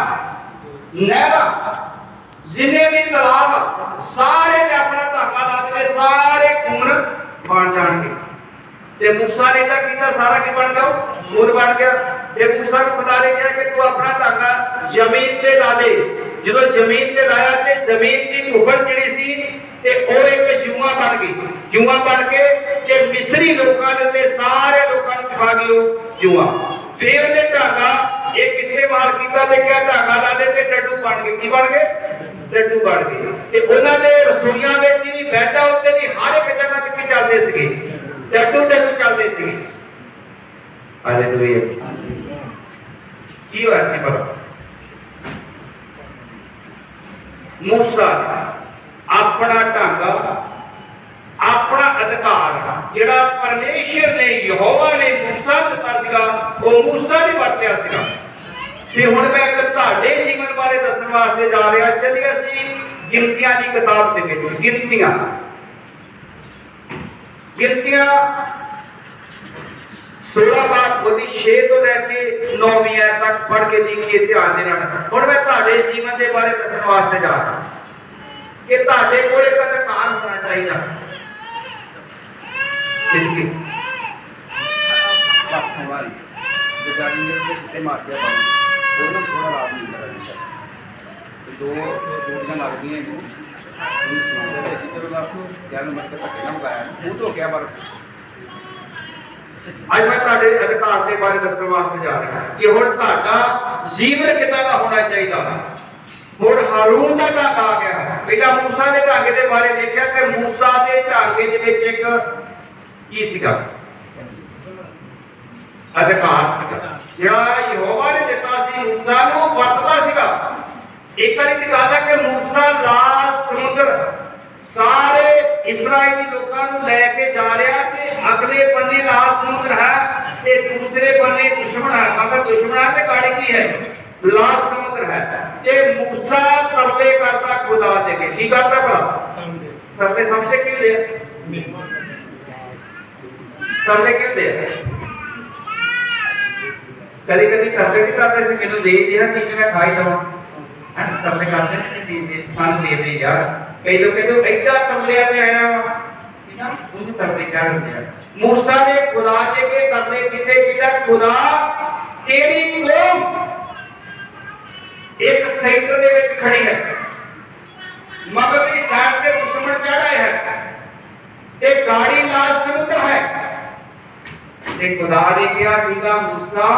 नहरां, जिन्हें भी तालाब सारे ने अपना धागा ला के सारे खून बन जाएंगे। ते मूसा ने क्या किया? सारा की बन गया, खून बन गया। ते मूसा को बता रहे क्या कि तू अपना धागा जमीन पे ला दे। जो जमीन पे लाया ते जमीन की मुहर जिहड़ी सी ते ओ एक जुआ बन गई। जुआ बन के ते मिस्री लोकां दे सारे लोकां नूं खा गई जुआ। फिर उन्हें धागा एक इस्तेमाल किया ते क्या धागा ला दे ते डड्डू बन गए। की बन गए? डड्डू बन गए। ते उन्हां दे रसोईयां विच भी बैठा उत्ते भी हर एक जगह ते चलदे सीगे, डड्डू डड्डू चलदे सीगे। हालेलुया। की होया सी पर मूसा अपना ढांगा, अपना अधिकार जिहड़ा परमेश्वर ने यहोवा ने मूसा दिता सीगा, वो मूसा ने वरतिया सीगा। फिर हुण मैं एक तुहाडे जीवन बारे दसण वास्ते जा रहा। चलिए असीं गिनतियां की किताब दे विच गिनतियां 16 बात ओदी 6 तो लेके 9वीं आयत तक पढ़ के देखिए ध्यान दे नाल। हुण मैं तुहाडे जीवन दे बारे दसण वास्ते जा रहा कि तुहाडे कोल एक अधिकार होना चाहिए। जिंदगी हमारी जो गाड़ी में से मार दिया बाबू ਉਹਨਾਂ ਥੋੜਾ ਰਾਤ ਨਹੀਂ ਲੱਗਦਾ ਦੋ ਗੋਲੀਆਂ ਲੱਗਦੀਆਂ ਇਹਨੂੰ ਸੁਣਦੇ ਨੇ ਜਿੱਦੋਂ ਦਾ ਜਾਨ ਮਤ ਕੇ ਧੱਕੇ ਨਾ ਮਗਾਇਆ ਉਹ ਤੋਂ ਕਿਆ ਪਰ ਅੱਜ ਮੈਂ ਤੁਹਾਡੇ ਅਧਿਕਾਰ ਦੇ ਬਾਰੇ ਦੱਸਣ ਵਾਸਤੇ ਜਾ ਰਿਹਾ ਕਿ ਹੁਣ ਤੁਹਾਡਾ ਜੀਵਨ ਕਿੱਦਾਂ ਦਾ ਹੋਣਾ ਚਾਹੀਦਾ। ਹੁਣ ਹਾਰੂਨ ਦਾ ਢਾਂਗਾ ਆ ਗਿਆ। ਪਹਿਲਾਂ ਮੂਸਾ ਦੇ ਢਾਂਗੇ ਦੇ ਬਾਰੇ ਦੇਖਿਆ ਕਿ ਮੂਸਾ ਦੇ ਢਾਂਗੇ ਦੇ ਵਿੱਚ ਇੱਕ ਕੀ ਸੀਗਾ? अधिकार ਜਿਹੜਾ ਯਹੋਵਾ ਨੇ ਦਿੱਤਾ ਸੀ मूसा ਨੂੰ ਵਰਤਦਾ ਸੀਗਾ। ਇੱਕ ਵਾਰੀ ਦੀ ਗੱਲ ਹੈ ਕਿ मूसा ਲਾਲ ਸਮੁੰਦਰ ਸਾਰੇ ਇਸਰਾਇਲੀ ਲੋਕਾਂ ਨੂੰ ਲੈ ਕੇ ਜਾ ਰਿਹਾ ਤੇ ਅਗਲੇ ਬੰਨੇ ਲਾਲ ਸਮੁੰਦਰ ਹੈ ਤੇ ਦੂਸਰੇ ਬੰਨੇ ਦੁਸ਼ਮਣ ਹੈ। ਮਗਰ ਦੁਸ਼ਮਣਾਂ ਤੇ ਗਾੜੀ ਕੀ ਹੈ? ਲਾਲ ਸਮੁੰਦਰ ਹੈ। ਤੇ मूसा ਤਰਲੇ ਕਰਦਾ ਖੁਦਾ ਦੇ ਕੇ। ਕੀ ਕਰਦਾ ਭਲਾ? ਤਰਲੇ ਸਮਝੇ ਕੀ ਹੁੰਦੇ ਆ? ਤਰਲੇ ਕੀ ਹੁੰਦੇ ਆ? कभी कभी तरले भी करते से मैंने दे दिया चीज मैं खाई जाऊं है तरले करते ने चीज मान दे दे यार। कई लोग कहते हो ऐसा तरले आते आया ना मुझे तरले क्या होते हैं? मूसा ने खुदा के तरले किते किता खुदा तेरी कौम एक सेक्टर दे विच खड़ी है मगर इस साथ के दुश्मन चढ़ाए है ते गाड़ी लाल समुद्र है। ते खुदा ने कहा ठीक है मूसा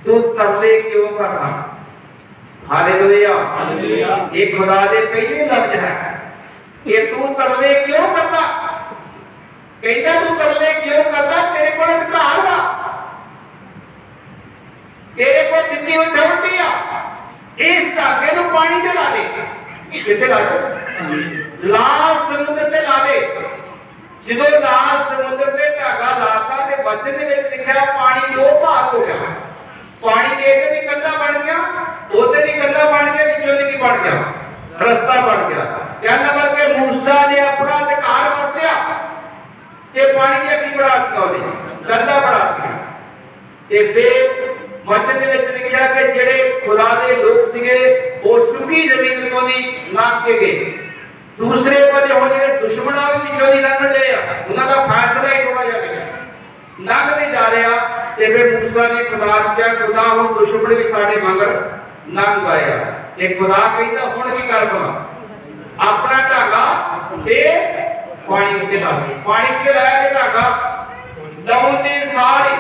तू तरले क्यों कर रहा? Hallelujah hallelujah. ये खुदा दे पहले लफ्ज है कि तू तरले क्यों करता? कहता तू तरले क्यों करता? तेरे को अधिकार वा, तेरे को दित्ती हुई अथॉरिटी आ। इस धागे नूं पानी ते ला दे। किथे ला दे? लाल समुद्र ते ला दे। ਜਦੋਂ ਲਾਲ ਸਮੁੰਦਰ ਤੇ ਧਾਗਾ ਲਾਤਾ ਤੇ ਵਚਨ ਦੇ ਵਿੱਚ ਲਿਖਿਆ ਪਾਣੀ ਦੋ ਭਾਗ ਹੋ ਗਿਆ। ਪਾਣੀ ਦੇ ਤੇ ਵੀ ਕੰਢਾ ਬਣ ਗਿਆ, ਉਹਦੇ ਵੀ ਕੰਢਾ ਬਣ ਗਿਆ, ਵਿੱਚੋਂ ਦੀ ਕੀ ਬਣ ਗਿਆ? ਰਸਤਾ ਬਣ ਗਿਆ। ਕਹਿੰਦਾ ਮਤਲਬ ਕਿ मूसा ਨੇ ਆਪਣਾ ਅਧਿਕਾਰ ਵਰਤਿਆ ਤੇ ਪਾਣੀ ਦੀਆਂ ਕੀ ਬਣਾ ਦਿੱਤਾ? ਉਹਨੇ ਕੰਢਾ ਬਣਾ ਦਿੱਤਾ। ਤੇ ਫਿਰ वचन ਦੇ ਵਿੱਚ ਲਿਖਿਆ ਕਿ ਜਿਹੜੇ ਖੁਦਾ ਦੇ ਲੋਕ ਸੀਗੇ ਉਹ ਸੁੱਕੀ ਜ਼ਮੀਨ ਤੋਂ ਦੀ ਲੰਘ ਕੇ ਗਏ। ਦੂਸਰੇ ਪਾਸੇ ਹੁਣ ਜਿਹੜੇ ਦੁਸ਼ਮਣਾਂ ਵੀ ਵਿੱਚੋਂ ਦੀ ਲੰਘ ਰਹੇ ਆ, ਉਹਨਾਂ ਦਾ ਫੈਸਲਾ ਹੀ ਥੋੜਾ ਜਿਹਾ ਗਿਆ, ਲੰਘਦੇ ਜਾ ਰਿਹਾ। ਤੇ ਫਿਰ ਮੂਸਾ ਨੇ ਖੁਦਾ ਨੂੰ ਕਿਹਾ, ਖੁਦਾ ਹੁਣ ਦੁਸ਼ਮਣ ਵੀ ਸਾਡੇ ਮਗਰ ਲੰਘ ਆਇਆ। ਤੇ ਖੁਦਾ ਕਹਿੰਦਾ ਹੁਣ ਕੀ ਕਰ ਪਵਾ, ਆਪਣਾ ਧਾਗਾ ਤੇ ਪਾਣੀ ਉੱਤੇ ਲਾ ਦੇ। ਪਾਣੀ ਉੱਤੇ ਲਾਇਆ ਤੇ ਧਾਗਾ ਲਾਉਣ ਦੇ ਸਾਰੀ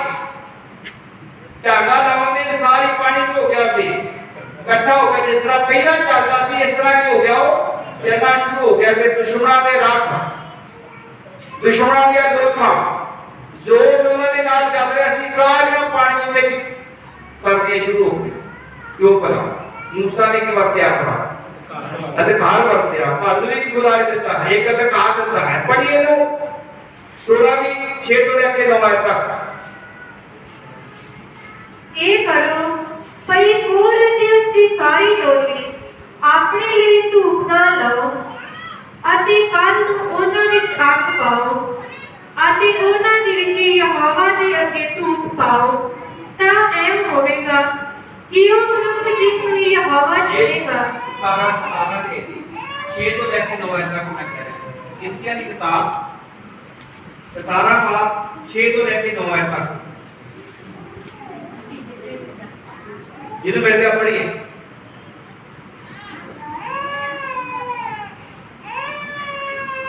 ਧਾਗਾ ਲਾਉਣ ਦੇ ਸਾਰੀ ਪਾਣੀ ਹੋ ਗਿਆ ਸੀ ਇਕੱਠਾ ਹੋ ਗਿਆ। ਜਿਸ ਤਰ੍ਹਾਂ ਪਹਿਲਾਂ ਚੱਲਦਾ ਸੀ ਇਸ ਤਰ੍ਹਾਂ ਕੀ ਹੋ ਗਿਆ, ਉਹ ਚੱਲਣਾ ਸ਼ੁਰੂ ਹੋ ਗਿਆ। ਫਿਰ ਦੁਸ਼ਮਣਾਂ ਦੇ ਰਾਹ, ਦੁਸ਼ਮਣਾਂ ਦੀਆਂ ਦੋਖਾਂ ਜੋ ਉਹਨਾਂ ਦੇ ਨਾਲ ਚੱਲ ਰਿਹਾ ਸੀ, ਸਾਰੀਆਂ ਪਾਣੀ ਦੇ ਵਿੱਚ ਪਰਦੇ ਸ਼ੁਰੂ ਹੋ ਗਏ। ਕਿਉਂ ਭਲਾ? ਮੂਸਾ ਨੇ ਕੀ ਵਰਤਿਆ? ਆਪਣਾ ਅਧਿਕਾਰ ਵਰਤਿਆ। ਭਾਰਤ ਨੇ ਖੁਦਾ ਨੇ ਦਿੱਤਾ ਹੈ, ਇੱਕ ਅਧਿਕਾਰ ਦਿੱਤਾ ਹੈ। ਪੜ੍ਹੀਏ ਨੂੰ 16 ਦੀ 6 ਤੋਂ ਲੈ ਕੇ 9 ਤੱਕ। ਇਹ ਕਰੋ ਭਈ ਕੋਰ ਤੇ ਉਸਦੀ ਸਾਰੀ ਟੋਲੀ ਆਪਣੇ ਲਈ ਧੂਪ ਨਾ ਲਾਓ ਅਤੇ ਕੱਲ ਨੂੰ ਉਹਨਾਂ ਵਿੱਚ ਅੱਗ ਪਾਓ ਅਤੇ ਉਹਨਾਂ ਦੇ ਵਿੱਚ ਯਹੋਵਾ ਦੇ ਅੱਗੇ ਧੂਪ ਪਾਓ। ਤਾਂ ਐਂ ਹੋਵੇਗਾ ਕਿ ਉਹ ਮਨੁੱਖ ਜਿਸ ਨੂੰ ਯਹੋਵਾ ਚੁਣੇਗਾ। ਸਾਰਾ ਦੇ ਦੀ 6 ਤੋਂ ਲੈ ਕੇ 9 ਤੱਕ ਮੈਂ ਕਹਿ ਰਿਹਾ। ਕਿੰਨੀਆਂ ਦੀ ਕਿਤਾਬ ਸਾਰਾ ਪਾਪ 6 ਤੋਂ ਲੈ ਕੇ 9 ਤੱਕ ਜਿਹਨੂੰ ਮਿਲਦੇ ਆ ਪੜ੍ਹੀਏ।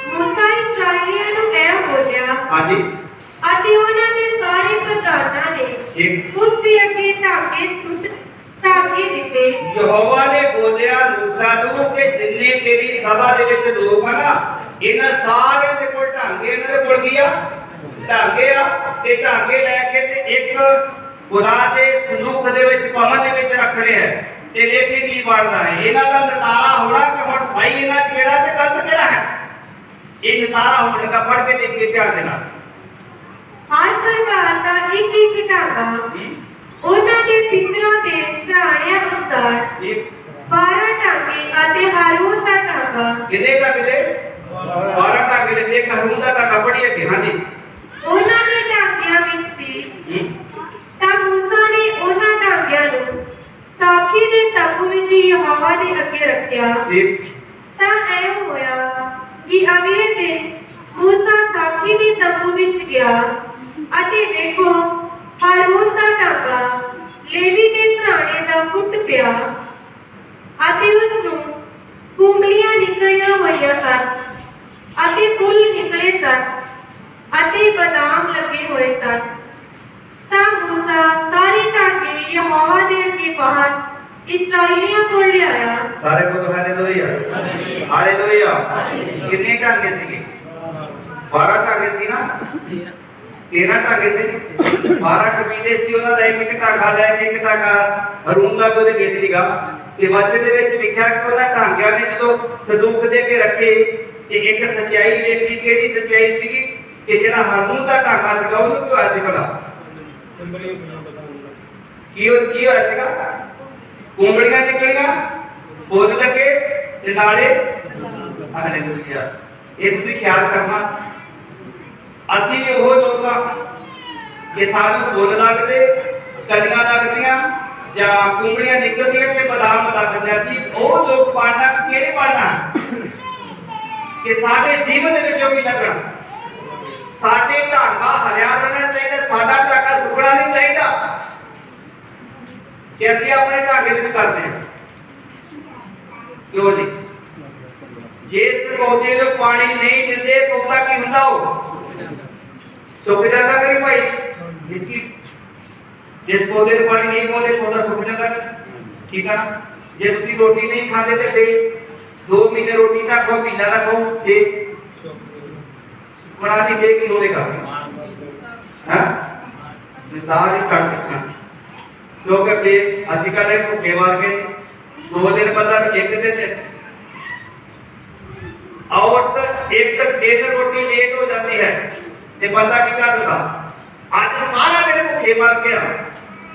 ਮੂਸਾ ਇਸਰਾਏਲੀਆਂ ਨੂੰ ਇਹ ਬੋਲਿਆ, ਹਾਂਜੀ, ਅਤੇ ਉਹਨਾਂ ਦੇ ਸਾਰੇ ਪ੍ਰਧਾਨਾਂ ਨੇ ਠੀਕ ਉਸ ਦੇ ਅੱਗੇ ਢਾਕੇ ਦਿੱਤੇ। ਯਹੋਵਾ ਨੇ ਬੋਲਿਆ ਮੂਸਾ ਨੂੰ ਕਿ ਜਿੰਨੇ ਤੇਰੀ ਸਭਾ ਦੇ ਵਿੱਚ ਲੋਕ ਹਨ ਨਾ, ਇਹਨਾਂ ਸਾਰਿਆਂ ਦੇ ਕੋਲ ਢਾਂਗੇ, ਇਹਨਾਂ ਦੇ ਕੋਲ ਕੀ ਆ? ਢਾਂਗੇ ਆ। ਤੇ ਢਾਂਗੇ ਲੈ ਕੇ ਤੇ ਇੱਕ ਖੁਦਾ ਦੇ ਸੰਦੂਕ ਦੇ ਵਿੱਚ ਭਵਨ ਦੇ ਵਿੱਚ ਰੱਖਣੇ ਹੈ। ਤੇ ਵੇਖੀ ਕੀ ਬਣਦਾ ਹੈ। ਇਹਨਾਂ ਦਾ ਨਤਾਰਾ ਹੋਣਾ ਕਿ ਹੁਣ ਸਹੀ ਇਹਨਾਂ ਕਿਹੜਾ ਤੇ ਗਲਤ ਕਿਹੜਾ ਹੈ। ਇਹ ਨਤਾਰਾ ਹੋਣ ਲੱਗਾ। ਪੜ੍ਹ ਕੇ ਦੇਖੀਏ ਧਿਆਨ ਦੇ ਨਾਲ। ਹਰ ਪ੍ਰਕਾਰ ਦਾ ਇੱਕ ਇੱਕ ਢਾਂਗਾ ਉਹਨਾਂ ਦੇ ਪਿਤਰਾਂ ਦੇ ਘਰਾਣਿਆਂ ਅਨੁਸਾਰ 12 ਢਾਂਗੇ ਅਤੇ ਹਾਰੂਨ ਦਾ ਢਾਂਗਾ। ਕਿੰਨੇ ਢਾਂਗੇ? 12 ਢਾਂਗੇ ਦੇ। ਇੱਕ ਹਾਰੂਨ ਦਾ ਢਾਂਗਾ ਪੜ੍ਹੀਏ ਅੱਗੇ। ਹਾਂਜੀ, ਉਹਨਾਂ ਦੇ ਢਾਂਗਿਆਂ ਵਿੱਚ ਸੀ। ਤਾਂ ਮੂਸਾ ਨੇ ਉਹਨਾਂ ਢਾਂਗਿਆਂ ਨੂੰ ਸਾਖੀ ਦੇ ਤੰਬੂ ਵਿੱਚ ਯਹੋਵਾ ਦੇ ਅੱਗੇ ਰੱਖਿਆ। ਤਾਂ ਐਂ ਹੋਇਆ ਕਿ ਅਗਲੇ ਦਿਨ ਮੂਸਾ ਸਾਖੀ ਦੇ ਤੰਬੂ ਵਿੱਚ ਗਿਆ ਅਤੇ ਵੇਖੋ ਹਾਰੂਨ ਦਾ ਢਾਂਗਾ ਲੇਵੀ ਦੇ ਘਰਾਣੇ ਦਾ ਫੁੱਟ ਪਿਆ ਅਤੇ ਉਸ ਨੂੰ ਕੁੰਬਲੀਆਂ ਨਿਕਲੀਆਂ ਹੋਈਆਂ ਸਨ ਅਤੇ ਫੁੱਲ ਨਿਕਲੇ ਸਨ ਅਤੇ ਬਦਾਮ ਲੱਗੇ ਹੋਏ ਸਨ। ਤਾਂ ਮੂਸਾ ਸਾਰੇ ਢਾਂਗੇ ਯਹੋਵਾ ਦੇ ਅੱਗੇ ਬਾਹਰ ਇਸਰਾਏਲੀਆਂ ਕੋਲ ਲਿਆਇਆ। ਸਾਰੇ ਕੋਲ ਹਾਲੇਲੂਇਆ, ਹਾਲੇਲੂਇਆ। ਕਿੰਨੇ ਢਾਂਗੇ ਸੀਗੇ? 12 ਢਾਂਗੇ ਸੀ ਨਾ, 13 ਢਾਂਗੇ ਸੀ। 12 ਕਬੀਲੇ ਸੀ, ਉਹਨਾਂ ਦਾ ਇੱਕ ਢਾਂਗਾ ਲੈ ਕੇ ਇੱਕ ਢਾਂਗਾ ਹਾਰੂਨ ਦਾ ਉਹਦੇ ਵਿੱਚ ਸੀਗਾ। ਤੇ ਵਚਨ ਦੇ ਵਿੱਚ ਲਿਖਿਆ ਕਿ ਉਹਨਾਂ ਢਾਂਗਿਆਂ ਨੇ ਜਦੋਂ ਸੰਦੂਕ ਦੇ ਕੇ ਰੱਖੇ ਤੇ ਇੱਕ ਸੱਚਾਈ ਵੇਖੀ। ਕਿਹੜੀ ਸੱਚਾਈ ਸੀਗੀ? ਕਿ ਜਿਹੜਾ ਹਾਰੂਨ ਦਾ ਢਾਂਗਾ ਸੀਗਾ ਉਹਨੂੰ ਕਿਉਂ ਐਸੇ ਬਣਾ ਕੀ ਹੋਇਆ ਸੀਗਾ? ਕੁੰਬਲੀਆਂ ਨਿਕਲੀਆਂ, ਫੁੱਲ ਲੱਗੇ ਤੇ ਨਾਲੇ ਹਾਲੇਲੂਇਆ। ਇਹ ਤੁਸੀਂ ਖਿਆਲ ਕਰਨਾ। ਅਸੀਂ ਵੀ ਉਹ ਲੋਕ ਆ ਕਿ ਸਾਨੂੰ ਫੁੱਲ ਲੱਗਦੇ, ਕਲੀਆਂ ਲੱਗਦੀਆਂ ਜਾਂ ਕੁੰਬਲੀਆਂ ਨਿਕਲਦੀਆਂ ਤੇ ਬਦਾਮ ਲੱਗਦੇ। ਅਸੀਂ ਉਹ ਲੋਕ ਬਣਨਾ ਕਿਹੜੇ ਬਣਨਾ ਕਿ ਸਾਡੇ ਜੀਵਨ ਦੇ ਵਿੱਚ ਉਹ ਕੀ ਲੱਗਣਾ? ਸਾਡੇ ਢਾਂਗਾ ਹਰਿਆ ਰਹਿਣਾ ਚਾਹੀਦਾ, ਸਾਡਾ ਢਾਂਗਾ ਸੁੱਕਣਾ ਨਹੀਂ ਚਾਹੀਦਾ। ਕਿ ਅਸੀਂ ਆਪਣੇ ਢਾਂਗੇ ਵਿੱਚ ਕਰਦੇ ਹਾਂ। ਕਿਉਂ ਜੀ? ਜਿਸ ਪੌਦੇ ਨੂੰ ਪਾਣੀ ਨਹੀਂ ਦਿੰਦੇ ਪੌਦਾ ਕੀ ਹੁੰਦਾ? ਉਹ ਸੁੱਕ ਜਾਂਦਾ ਕਰੀ ਭਾਈ। ਜਿਸ ਪੌਦੇ ਨੂੰ ਪਾਣੀ ਨਹੀਂ ਪਾਉਂਦੇ ਪੌਦਾ ਸੁੱਕ ਜਾਂਦਾ। ਠੀਕ ਹੈ ਨਾ? ਜੇ ਤੁਸੀਂ ਰੋਟੀ ਨਹੀਂ ਖਾਂਦੇ ਤੇ ਫਿਰ 2 ਮਹੀਨੇ ਰੋਟੀ ਨਾ ਖਾਓ, ਮਹੀਨਾ ਨਾ ਖਾਓ, ਤੇ ਸੁੱਕਣਾ ਨਹੀਂ ਕੀ ਹੋਵੇਗਾ? ਹਾਂ, ਸਾਰੀ ਕੱਟ ਦਿੱਤਾ। ਕਿਉਂਕਿ ਫਿਰ ਅਸੀਂ ਕਹਿੰਦੇ ਭੁੱਖੇ ਮਾਰ ਕੇ 2 ਦਿਨ ਬਾਅਦ ਇੱਕ ਦਿਨ ਔਰਤ ਇੱਕ ਦਿਨ ਰੋਟੀ ਲੇਟ ਹੋ ਜਾਂਦੀ ਹੈ ਤੇ ਬੰਦਾ ਕੀ ਕਰਦਾ? ਅੱਜ ਸਾਰਾ ਦਿਨ ਭੁੱਖੇ ਮਰ ਗਿਆ।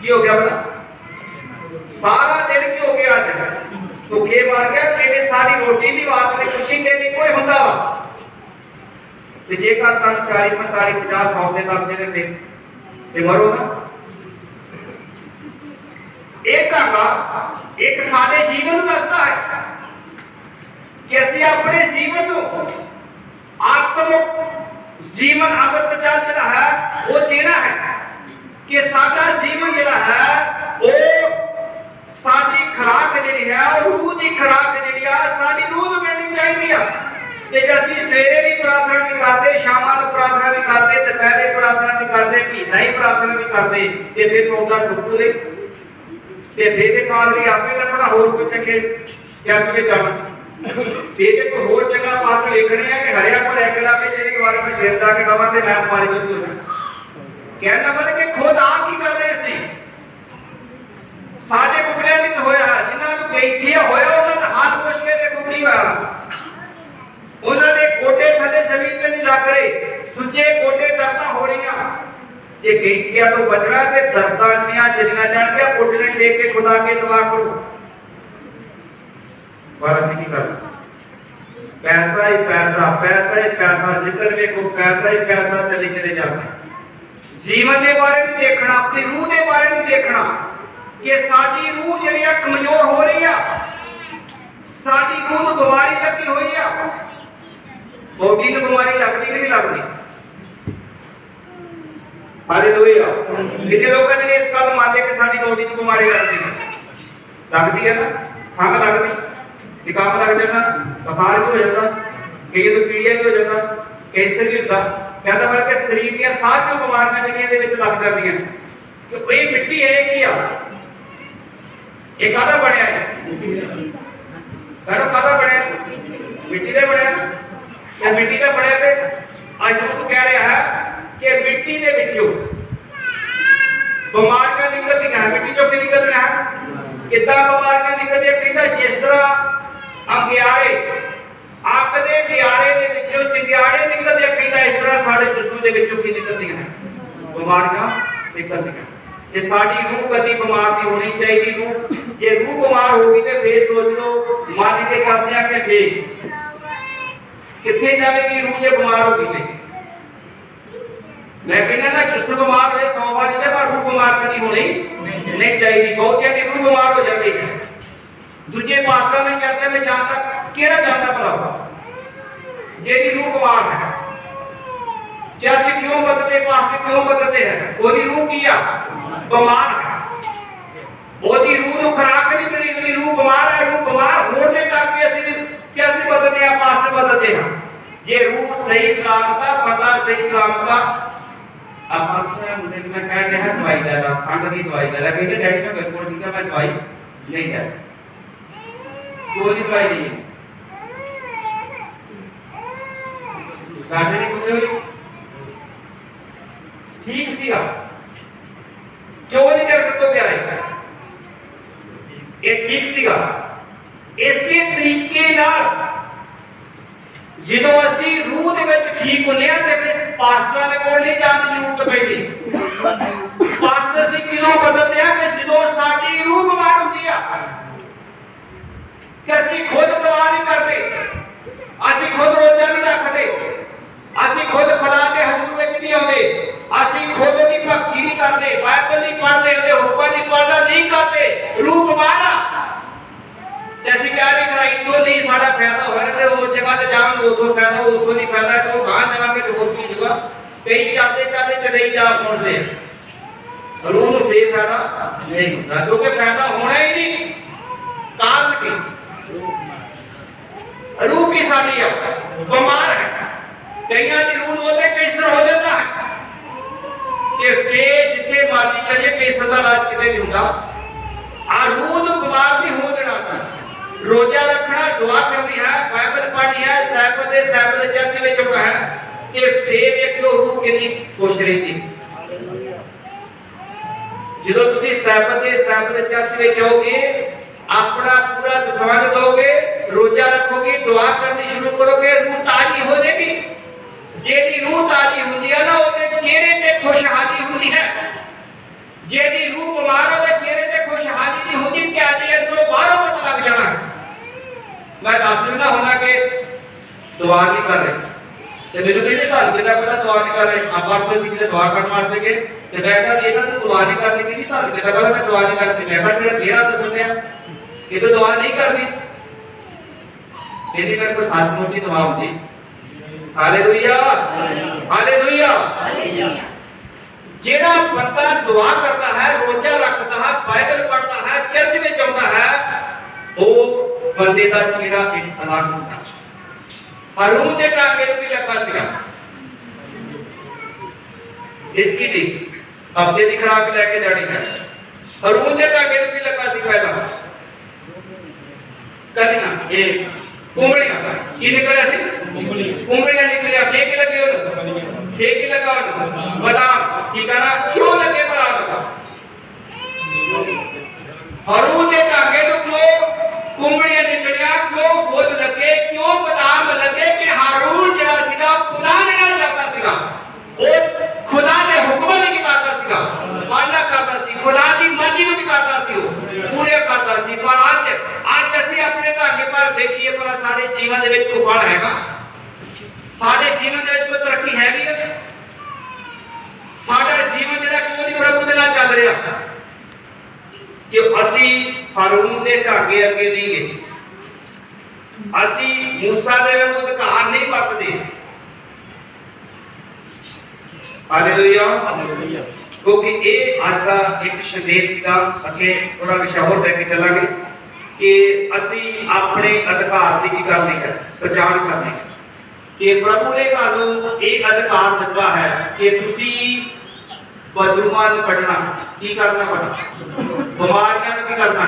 ਕੀ ਹੋ ਗਿਆ ਬਤਾ? ਸਾਰਾ ਦਿਨ ਕੀ ਹੋ ਗਿਆ? ਅੱਜ ਭੁੱਖੇ ਮਰ ਗਿਆ। ਤੇਰੇ ਸਾਡੀ ਰੋਟੀ ਦੀ ਬਾਤ ਤੇ ਖੁਸ਼ੀ ਤੇ ਨਹੀਂ ਕੋਈ ਹੁੰਦਾ ਵਾ। ਤੇ ਜੇਕਰ ਤੁਹਾਨੂੰ 40 45 50 100 ਦੇ ਲੱਗ ਜਾਂਦੇ ਤੇ ਮਰੋ ਨਾ। ਇਹ ਧਾਗਾ ਇੱਕ ਸਾਡੇ ਜੀਵਨ ਨੂੰ ਦੱਸਦਾ ਹੈ ਕਿ ਅਸੀਂ ਆਪਣੇ ਜੀਵਨ ਨੂੰ ਆਤਮਿਕ ਜੀਵਨ ਅੰਮ੍ਰਿਤ ਚਾਲ ਜਿਹੜਾ ਹੈ ਉਹ ਦੇਣਾ ਹੈ ਕਿ ਸਾਡਾ ਜੀਵਨ ਜਿਹੜਾ ਹੈ ਉਹ ਸਾਡੀ ਖੁਰਾਕ ਜਿਹੜੀ ਹੈ ਉਹ ਰੂਹ ਦੀ ਖੁਰਾਕ ਜਿਹੜੀ ਆ ਸਾਡੀ ਰੂਹ ਨੂੰ ਮਿਲਣੀ ਚਾਹੀਦੀ ਆ। ਤੇ ਜੇ ਅਸੀਂ ਸਵੇਰੇ ਵੀ ਪ੍ਰਾਰਥਨਾ ਨਹੀਂ ਕਰਦੇ, ਸ਼ਾਮਾਂ ਨੂੰ ਪ੍ਰਾਰਥਨਾ ਨਹੀਂ ਕਰਦੇ, ਦੁਪਹਿਰੇ ਪ੍ਰਾਰਥਨਾ ਨਹੀਂ ਕਰਦੇ, ਮਹੀਨਾ ਹੀ ਪ੍ਰਾਰਥਨਾ ਨਹੀਂ ਕਰਦੇ ਤੇ ਫਿਰ ਪੌਦਾ ਸੁੱਕੂ ਰਹੇ ਤੇ ਬੇਦੇ ਕਾਲ ਦੀ ਆਪੇ ਲੱਭਣਾ ਹੋਰ ਕੋਈ ਚੰਗੇ ਜੱਗ ਜਾਣਾ ਬੇਦੇ ਕੋ ਹੋਰ ਜਗ੍ਹਾ ਪਾਸ ਵੇਖਣੇ ਆ ਕਿ ਹਰਿਆ ਕੋਲ ਐਕੜਾ ਵਿੱਚ ਜਿਹੜੀ ਦੁਆਰਾ ਮੈਂ ਸਿਰ ਦਾ ਕਟਾਵਾਂ ਤੇ ਮੈਂ ਮਾਰੀ ਜੂ ਕਹਿਣਾ ਮਤਲਬ ਕਿ ਖੁਦ ਆਪ ਕੀ ਕਰ ਰਹੇ ਸੀ। ਸਾਡੇ ਕੁਕੜਿਆਂ ਵਿੱਚ ਹੋਇਆ ਜਿਨ੍ਹਾਂ ਨੂੰ ਬੈਠਿਆ ਹੋਇਆ ਉਹਨਾਂ ਦਾ ਹੱਥ ਪੁੱਛ ਕੇ ਤੇ ਕੁਕੜੀ ਹੋਇਆ ਉਹਨਾਂ ਦੇ ਗੋਡੇ ਥੱਲੇ ਜ਼ਮੀਨ ਤੇ ਨਹੀਂ ਲੱਗ ਰਹੇ, ਸੁੱਜੇ ਗੋਡੇ ਦਰਦਾਂ ਹੋ ਰਹੀਆਂ। ਜੇ ਗੈਂਠੀਆਂ ਤੋਂ ਬਚਣਾ ਤੇ ਦਰਦਾਂ ਨੀਆਂ ਜਿਹੜੀਆਂ ਜਾਣ ਕੇ ਉੱਡਣੇ ਦੇਖ ਕੇ ਖੁਦਾ ਕੇ ਦੁਆ ਕਰੋ। ਪਰ ਅਸੀਂ ਕੀ ਕਰਦੇ? ਪੈਸਾ ਹੀ ਪੈਸਾ, ਪੈਸਾ ਹੀ ਪੈਸਾ, ਜਿੱਧਰ ਵੇਖੋ ਪੈਸਾ ਹੀ ਪੈਸਾ ਚੱਲੇ ਚਲੇ ਜਾਂਦਾ। ਜੀਵਨ ਦੇ ਬਾਰੇ ਨਹੀਂ ਦੇਖਣਾ, ਆਪਣੀ ਰੂਹ ਦੇ ਬਾਰੇ ਨਹੀਂ ਦੇਖਣਾ ਕਿ ਸਾਡੀ ਰੂਹ ਜਿਹੜੀ ਆ ਕਮਜ਼ੋਰ ਹੋ ਰਹੀ ਆ, ਸਾਡੀ ਰੂਹ ਨੂੰ ਬਿਮਾਰੀ ਲੱਗੀ ਹੋਈ ਆ। ਬੋਡੀ ਨੂੰ ਬਿਮਾਰੀ ਲੱਗਦੀ ਕਿ ਨਹੀਂ ਲੱਗਦੀ? ਹਾਲੇਲੂਇਆ। ਕਿਤੇ ਲੋਕਾਂ ਨੇ ਇਸ ਗੱਲ ਮੰਨਦੇ ਕਿ ਸਾਡੀ ਬੋਡੀ ਨੂੰ ਬਿਮਾਰੀ ਲੱਗਦੀ ਹੈ ਨਾ, ਖੰਘ ਲੱਗਦੀ, ਜ਼ੁਕਾਮ ਲੱਗ ਜਾਂਦਾ, ਬੁਖਾਰ ਵੀ ਹੋ ਜਾਂਦਾ, ਕਈ ਨੂੰ ਪੀਲੀਆ ਵੀ ਹੋ ਜਾਂਦਾ, ਕੈਂਸਰ ਵੀ ਹੁੰਦਾ। ਕਹਿੰਦਾ ਬਲਕਿ ਸਰੀਰ ਦੀਆਂ ਸਾਰੀਆਂ ਬਿਮਾਰੀਆਂ ਜਿਹੜੀਆਂ ਇਹਦੇ ਵਿੱਚ ਲੱਗ ਜਾਂਦੀਆਂ ਕਿ ਇਹ ਮਿੱਟੀ ਹੈ ਕੀ ਆ? ਇਹ ਕਾਹਦਾ ਬਣਿਆ ਹੈ? ਕਾਹਦਾ ਬਣਿਆ? ਮਿੱਟੀ ਦਾ ਬਣਿਆ। ਇਹ ਮਿੱਟੀ ਦਾ ਬਣਿਆ ਤੇ ਅੱਜ ਉਹ ਕਹਿ ਰਿਹਾ ਹੈ ਕਿ ਮਿੱਟੀ ਦੇ ਵਿੱਚੋਂ ਬਿਮਾਰੀਆਂ ਨਿਕਲਦੀਆਂ, ਮਿੱਟੀ ਚੋਂ ਨਿਕਲਦੀਆਂ। ਕਿੱਦਾਂ ਬਿਮਾਰੀਆਂ ਨਿਕਲਦੀਆਂ? ਕਹਿੰਦਾ ਜਿਸ ਤਰ੍ਹਾਂ ਅੰਗਿਆਰੇ, ਅੱਗ ਦੇ ਗਿਆਰੇ ਦੇ ਵਿੱਚੋਂ ਚਿੰਗਿਆੜੇ ਨਿਕਲਦੇ, ਕਹਿੰਦਾ ਇਸ ਤਰ੍ਹਾਂ ਸਾਡੇ ਜਿਸਮ ਦੇ ਵਿੱਚੋਂ ਕੀ ਨਿਕਲਦੀਆਂ ਹੈ? ਬਿਮਾਰੀਆਂ ਨਿਕਲਦੀਆਂ। ਜੇ ਸਾਡੀ ਰੂਹ ਕਦੀ ਬਿਮਾਰ ਨਹੀਂ ਹੋਣੀ ਚਾਹੀਦੀ। ਰੂਹ ਜੇ ਰੂਹ ਬਿਮਾਰ ਹੋ ਗਈ ਤੇ ਫੇਰ ਸੋਚ ਲਓ ਮਨ ਕੇ ਕਰਦੇ ਆ ਕਿ ਫੇਰ ਕਿੱਥੇ ਜਾਵੇਗੀ ਰੂਹ ਜੇ ਬਿਮਾਰ ਹੋ ਗਈ ਤੇ? ਮੈਂ ਕਹਿੰਦਾ ਨਾ ਜਿਸਮ ਬਿਮਾਰ ਹੋਏ 100 ਵਾਰ ਜੇ ਪਰ ਰੂਹ ਬਿਮਾਰ ਕਦੀ ਹੋਣੀ ਨਹੀਂ ਚਾਹੀਦੀ। ਬਹੁਤਿਆਂ ਦੀ ਰੂਹ ਬਿਮਾਰ ਹੋ ਜਾਂਦੀ ਹੈ। ਦੂਜੇ ਪਾਸਟਰਾਂ ਨੇ ਕਹਿੰਦੇ ਮੈਂ ਜਾਣਦਾ, ਕਿਹੜਾ ਜਾਣਦਾ ਭਲਾ ਜਿਹਦੀ ਰੂਹ ਬਿਮਾਰ ਹੈ? ਚਰਚ ਕਿਉਂ ਬਦਲਦੇ, ਪਾਸਟਰ ਕਿਉਂ ਬਦਲਦੇ ਹੈ? ਉਹਦੀ ਰੂਹ ਕੀ ਆ? ਬਿਮਾਰ ਹੈ। ਉਹਦੀ ਰੂਹ ਨੂੰ ਖੁਰਾਕ ਨਹੀਂ ਮਿਲੀ, ਉਹਦੀ ਰੂਹ ਬਿਮਾਰ ਹੈ। ਰੂਹ ਬਿਮਾਰ ਹੋਣ ਦੇ ਕਰਕੇ ਅਸੀਂ ਚਰਚ ਬਦਲਦੇ ਆ, ਪਾਸਟਰ ਬਦਲਦੇ ਹਾਂ। ਜੇ ਰੂਹ ਸਹੀ ਸਲਾਮਤ ਆ, ਪਤਾ ਸਹੀ ਸਲਾਮਤ ਆ, ਆਪਾਂ ਨੂੰ ਮੈਂ ਕਹਿ ਰਿਹਾ ਦਵਾਈ ਲੈ ਲਾ, ਖੰਘ ਦੀ ਦਵਾਈ ਲੈ ਲਾ। ਕਹਿੰਦੇ ਡੈਡੀ ਮੈਂ ਬਿਲਕੁਲ ਠੀਕ ਆ, ਮੈਂ ਦਵਾਈ ਨਹੀਂ ਲੈ ਕੋਈ ਦਵਾਈ ਨਹੀਂ ਕਾਹਦੇ ਨਹੀਂ ਕੋਈ ਠੀਕ ਸੀਗਾ। ਚੋਰੀ ਕਰ ਤੋਂ ਗਿਆ ਹੈ ਇਹ ਠੀਕ ਸੀਗਾ। ਇਸੇ ਤਰੀਕੇ ਨਾਲ ਜਦੋਂ ਅਸੀਂ ਰੂਹ ਦੇ ਵਿੱਚ ਠੀਕ ਹੁੰਦੇ ਆ ਤੇ ਫਿਰ ਪਾਸਟਰਾਂ ਦੇ ਕੋਲ ਨਹੀਂ ਜਾਣ ਦੀ ਜ਼ਰੂਰਤ ਪੈਂਦੀ। ਪਾਸਟਰ ਅਸੀਂ ਕਿਉਂ ਬਦਲਦੇ ਆ ਕਿ ਜਦੋਂ ਸਾਡੀ ਰੂਹ ਬਿਮਾਰ ਹੁੰਦੀ ਆ ਕਿ ਅਸੀਂ ਖੁਦ ਦਵਾ ਨਹੀਂ ਕਰਦੇ, ਅਸੀਂ ਖੁਦ ਰੋਜ਼ਾ ਨਹੀਂ ਰੱਖਦੇ, ਅਸੀਂ ਖੁਦ ਖੁਦਾ ਦੇ ਹਜ਼ੂਰ ਵਿੱਚ ਨਹੀਂ ਆਉਂਦੇ, ਅਸੀਂ ਖੁਦ ਦੀ ਭਗਤੀ ਨਹੀਂ ਕਰਦੇ, ਬਾਈਬਲ ਨਹੀਂ ਪੜ੍ਹਦੇ, ਉਹਦੇ ਹੁਕਮਾਂ ਦੀ ਪਾਲਣਾ ਨਹੀਂ ਕਰਦੇ। ਰੂਹ ਬਿਮਾਰ ਆ ਤੇ ਅਸੀਂ ਕਹਿ ਰਹੇ ਕਿ ਇੱਥੋਂ ਨਹੀਂ ਸਾਡਾ ਫਾਇਦਾ ਹੋਇਆ ਤੇ ਉਹ ਜਗ੍ਹਾ ਤੇ ਜਾਵਾਂਗੇ ਉੱਥੋਂ ਫਾਇਦਾ, ਉੱਥੋਂ ਨਹੀਂ ਫਾਇਦਾ ਤੇ ਗਾਂ ਜਾਵਾਂਗੇ ਤੇ ਹੋਰ ਕੀ ਜਗ੍ਹਾ। ਕਈ ਚੱਲਦੇ ਚੱਲਦੇ ਚਲੇ ਜਾ ਪਹੁੰਚਦੇ ਰੂਹ ਨੂੰ ਫੇਰ ਫਾਇਦਾ ਨਹੀਂ ਹੁੰਦਾ ਕਿਉਂਕਿ ਫਾਇਦਾ ਹੋਣਾ ਹੀ ਨਹੀਂ। ਕਾਰਨ ਕੀ? ਰੂਹ ਕੀ ਸਾਡੀ ਆ ਬਿਮਾਰ ਹੈ। ਕਈਆਂ ਦੀ ਰੂਹ ਨੂੰ ਉਹਦੇ ਕੈਂਸਰ ਹੋ ਜਾਂਦਾ ਹੈ ਕਿ ਫੇਰ ਜਿੱਥੇ ਮਰਜ਼ੀ ਚਲੇ ਕੈਂਸਰ ਦਾ ਇਲਾਜ ਕਿਤੇ ਨਹੀਂ ਹੁੰਦਾ। ਆ ਰੂਹ ਨੂੰ ਬਿਮਾਰ ਨਹੀਂ ਹੋਣ ਦੇਣਾ। ਰੋਜ਼ਾ ਰੱਖਣਾ, ਦੁਆ ਕਰਨੀ ਹੈ, ਬਾਈਬਲ ਪੜ੍ਹਨੀ ਹੈ, ਸਾਹਿਬ ਦੇ ਚਰਚ ਵਿੱਚ ਹੋਣਾ ਹੈ ਕਿ ਫੇਰ ਵੇਖੋ ਰੂਹ ਕਿੰਨੀ ਖੁਸ਼ ਰਹਿੰਦੀ। ਜਦੋਂ ਤੁਸੀਂ ਸਾਹਿਬ ਦੇ ਚਰਚ ਵਿੱਚ ਆਓਗੇ, ਆਪਣਾ ਪੂਰਾ ਦਸਵੰਧ ਦੋਗੇ, ਰੋਜ਼ਾ ਰੱਖੋਗੇ, ਦੁਆ ਕਰਨੀ ਸ਼ੁਰੂ ਕਰੋਗੇ, ਰੂਹ ਤਾਜ਼ੀ ਹੋ ਜਾਏਗੀ। ਜਿਹਦੀ ਰੂਹ ਤਾਜ਼ੀ ਹੁੰਦੀ ਹੈ ਨਾ ਉਹਦੇ ਚਿਹਰੇ ਤੇ ਖੁਸ਼ਹਾਲੀ ਹੁੰਦੀ ਹੈ। ਜਿਹਦੀ ਰੂਹ ਬਿਮਾਰ ਉਹਦੇ ਚਿਹਰੇ ਤੇ ਖੁਸ਼ਹਾਲੀ ਨਹੀਂ ਹੁੰਦੀ, ਕਿਆਦੀ ਅੰਦਰੋਂ ਬਾਹਰੋਂ ਪਤਾ ਲੱਗ ਜਾਣਾ। ਮੈਂ ਦੱਸ ਦਿੰਦਾ ਹੁੰਦਾ ਕਿ ਦੁਆ ਨਹੀਂ ਕਰ ਰਹੇ, ਤੇ ਮੈਨੂੰ ਕਹਿੰਦੇ ਘਰ ਦੇ ਦਾ ਪਹਿਲਾਂ ਦੁਆ ਨਹੀਂ ਕਰ ਰਹੇ ਆਪਸ ਵਿੱਚ ਕਿਤੇ ਦੁਆ ਕਰਨ ਵਾਸਤੇ ਗਏ ਤੇ ਮੈਂ ਕਿਹਾ ਇਹਨਾਂ ਤੇ ਦੁਆ ਨਹੀਂ ਕਰਨੀ ਕਿ ਘਰ ਦੇ ਦਾ ਪਹਿਲਾਂ ਮੈਂ ਦੁਆ ਨਹੀਂ ਕਰਨੀ ਮੈਂ ਕਿਹਾ ਜਿਹੜਾ ਤੇਰਾ ਦੱਸਦੇ ਆ ਇਹ ਤਾਂ ਦੁਆ ਨਹੀਂ ਕਰਦੀ ਇਹਦੇ ਕਰਕੇ ਸੱਚਮੁੱਚ ਹੀ ਦੁਆ ਹੁੰਦੀ ਹਾਲੇਲੂਇਆ ਹਾਲੇਲੂਇਆ ਜਿਹੜਾ ਬੰਦਾ ਦੁਆ ਕਰਦਾ ਹੈ ਰੋਜ਼ਾ ਰੱਖਦਾ ਹੈ ਬਾਈਬਲ ਪੜ੍ਹਦਾ ਹੈ ਚਰਚ ਵਿੱਚ ਆਉਂਦਾ ਹੈ ਉਹ ਬੰਦੇ ਦਾ ਚਿਹਰਾ ਇੱਕ ਅਲੱਗ ਹੁੰਦਾ ਹੈ हारून के टाके भी लगा सीगा इसकी थी हफ्ते की खुराक लेके जानी है हारून के टाके भी लगा सी पहला कभी ना ये कुंबड़ियां की निकला सी कुंबड़ियां निकलिया फेंक लगे और फेंक लगा बादाम की कहना क्यों लगे बड़ा हारून के टाके तो क्यों कुंबड़ियां निकलिया क्यों फूल लगे क्यों बादाम लगे कि हारून जरा सीधा खुदा ने ना चाहता सीगा वो खुदा ने हुक्म नहीं करता सीगा मानना करता सी खुदा की मर्जी को भी करता सी पूरे करता सी पर आज ਅਸੀਂ ਆਪਣੇ ਢਾਂਗੇ ਪਰ ਦੇਖੀਏ ਪਰ ਸਾਡੇ ਜੀਵਨ ਦੇ ਵਿੱਚ ਕੋਈ ਫਲ ਹੈਗਾ ਸਾਡੇ ਜੀਵਨ ਦੇ ਵਿੱਚ ਕੋਈ ਤਰੱਕੀ ਹੈਗੀ ਹੈ ਸਾਡਾ ਜੀਵਨ ਜਿਹੜਾ ਕਿਉਂ ਨਹੀਂ ਪ੍ਰਭੂ ਦੇ ਨਾਲ ਚੱਲ ਰਿਹਾ ਕਿ ਅਸੀਂ ਹਾरून ਦੇ ਢਾਂਗੇ ਅੱਗੇ ਨਹੀਂ ਗਏ ਅਸੀਂ मूसा ਦੇ ਵਾਂਗ ਅਧਿਕਾਰ ਨਹੀਂ ਵਰਤਦੇ ਹਾਲੇਲੂਇਆ ਕਿਉਂਕਿ ਇਹ ਅੱਜ ਦਾ ਇੱਕ ਸੰਦੇਸ਼ ਦਾ ਅੱਗੇ ਥੋੜਾ ਵਿਸ਼ਾ ਹੋਰ ਲੈ ਕੇ ਚੱਲਾਂਗੇ ਕਿ ਅਸੀਂ ਆਪਣੇ ਅਧਿਕਾਰ ਦੀ ਕੀ ਕਰਨੀ ਹੈ ਪਛਾਣ ਕਰਨੀ ਹੈ ਕਿ ਪ੍ਰਭੂ ਨੇ ਤੁਹਾਨੂੰ ਇਹ ਅਧਿਕਾਰ ਦਿੱਤਾ ਹੈ ਕਿ ਤੁਸੀਂ ਬਦਰੂਮਾਂ ਨੂੰ ਕੱਢਣਾ ਕੀ ਕਰਨਾ ਪੜਾ ਬਿਮਾਰੀਆਂ ਨੂੰ ਕੀ ਕਰਨਾ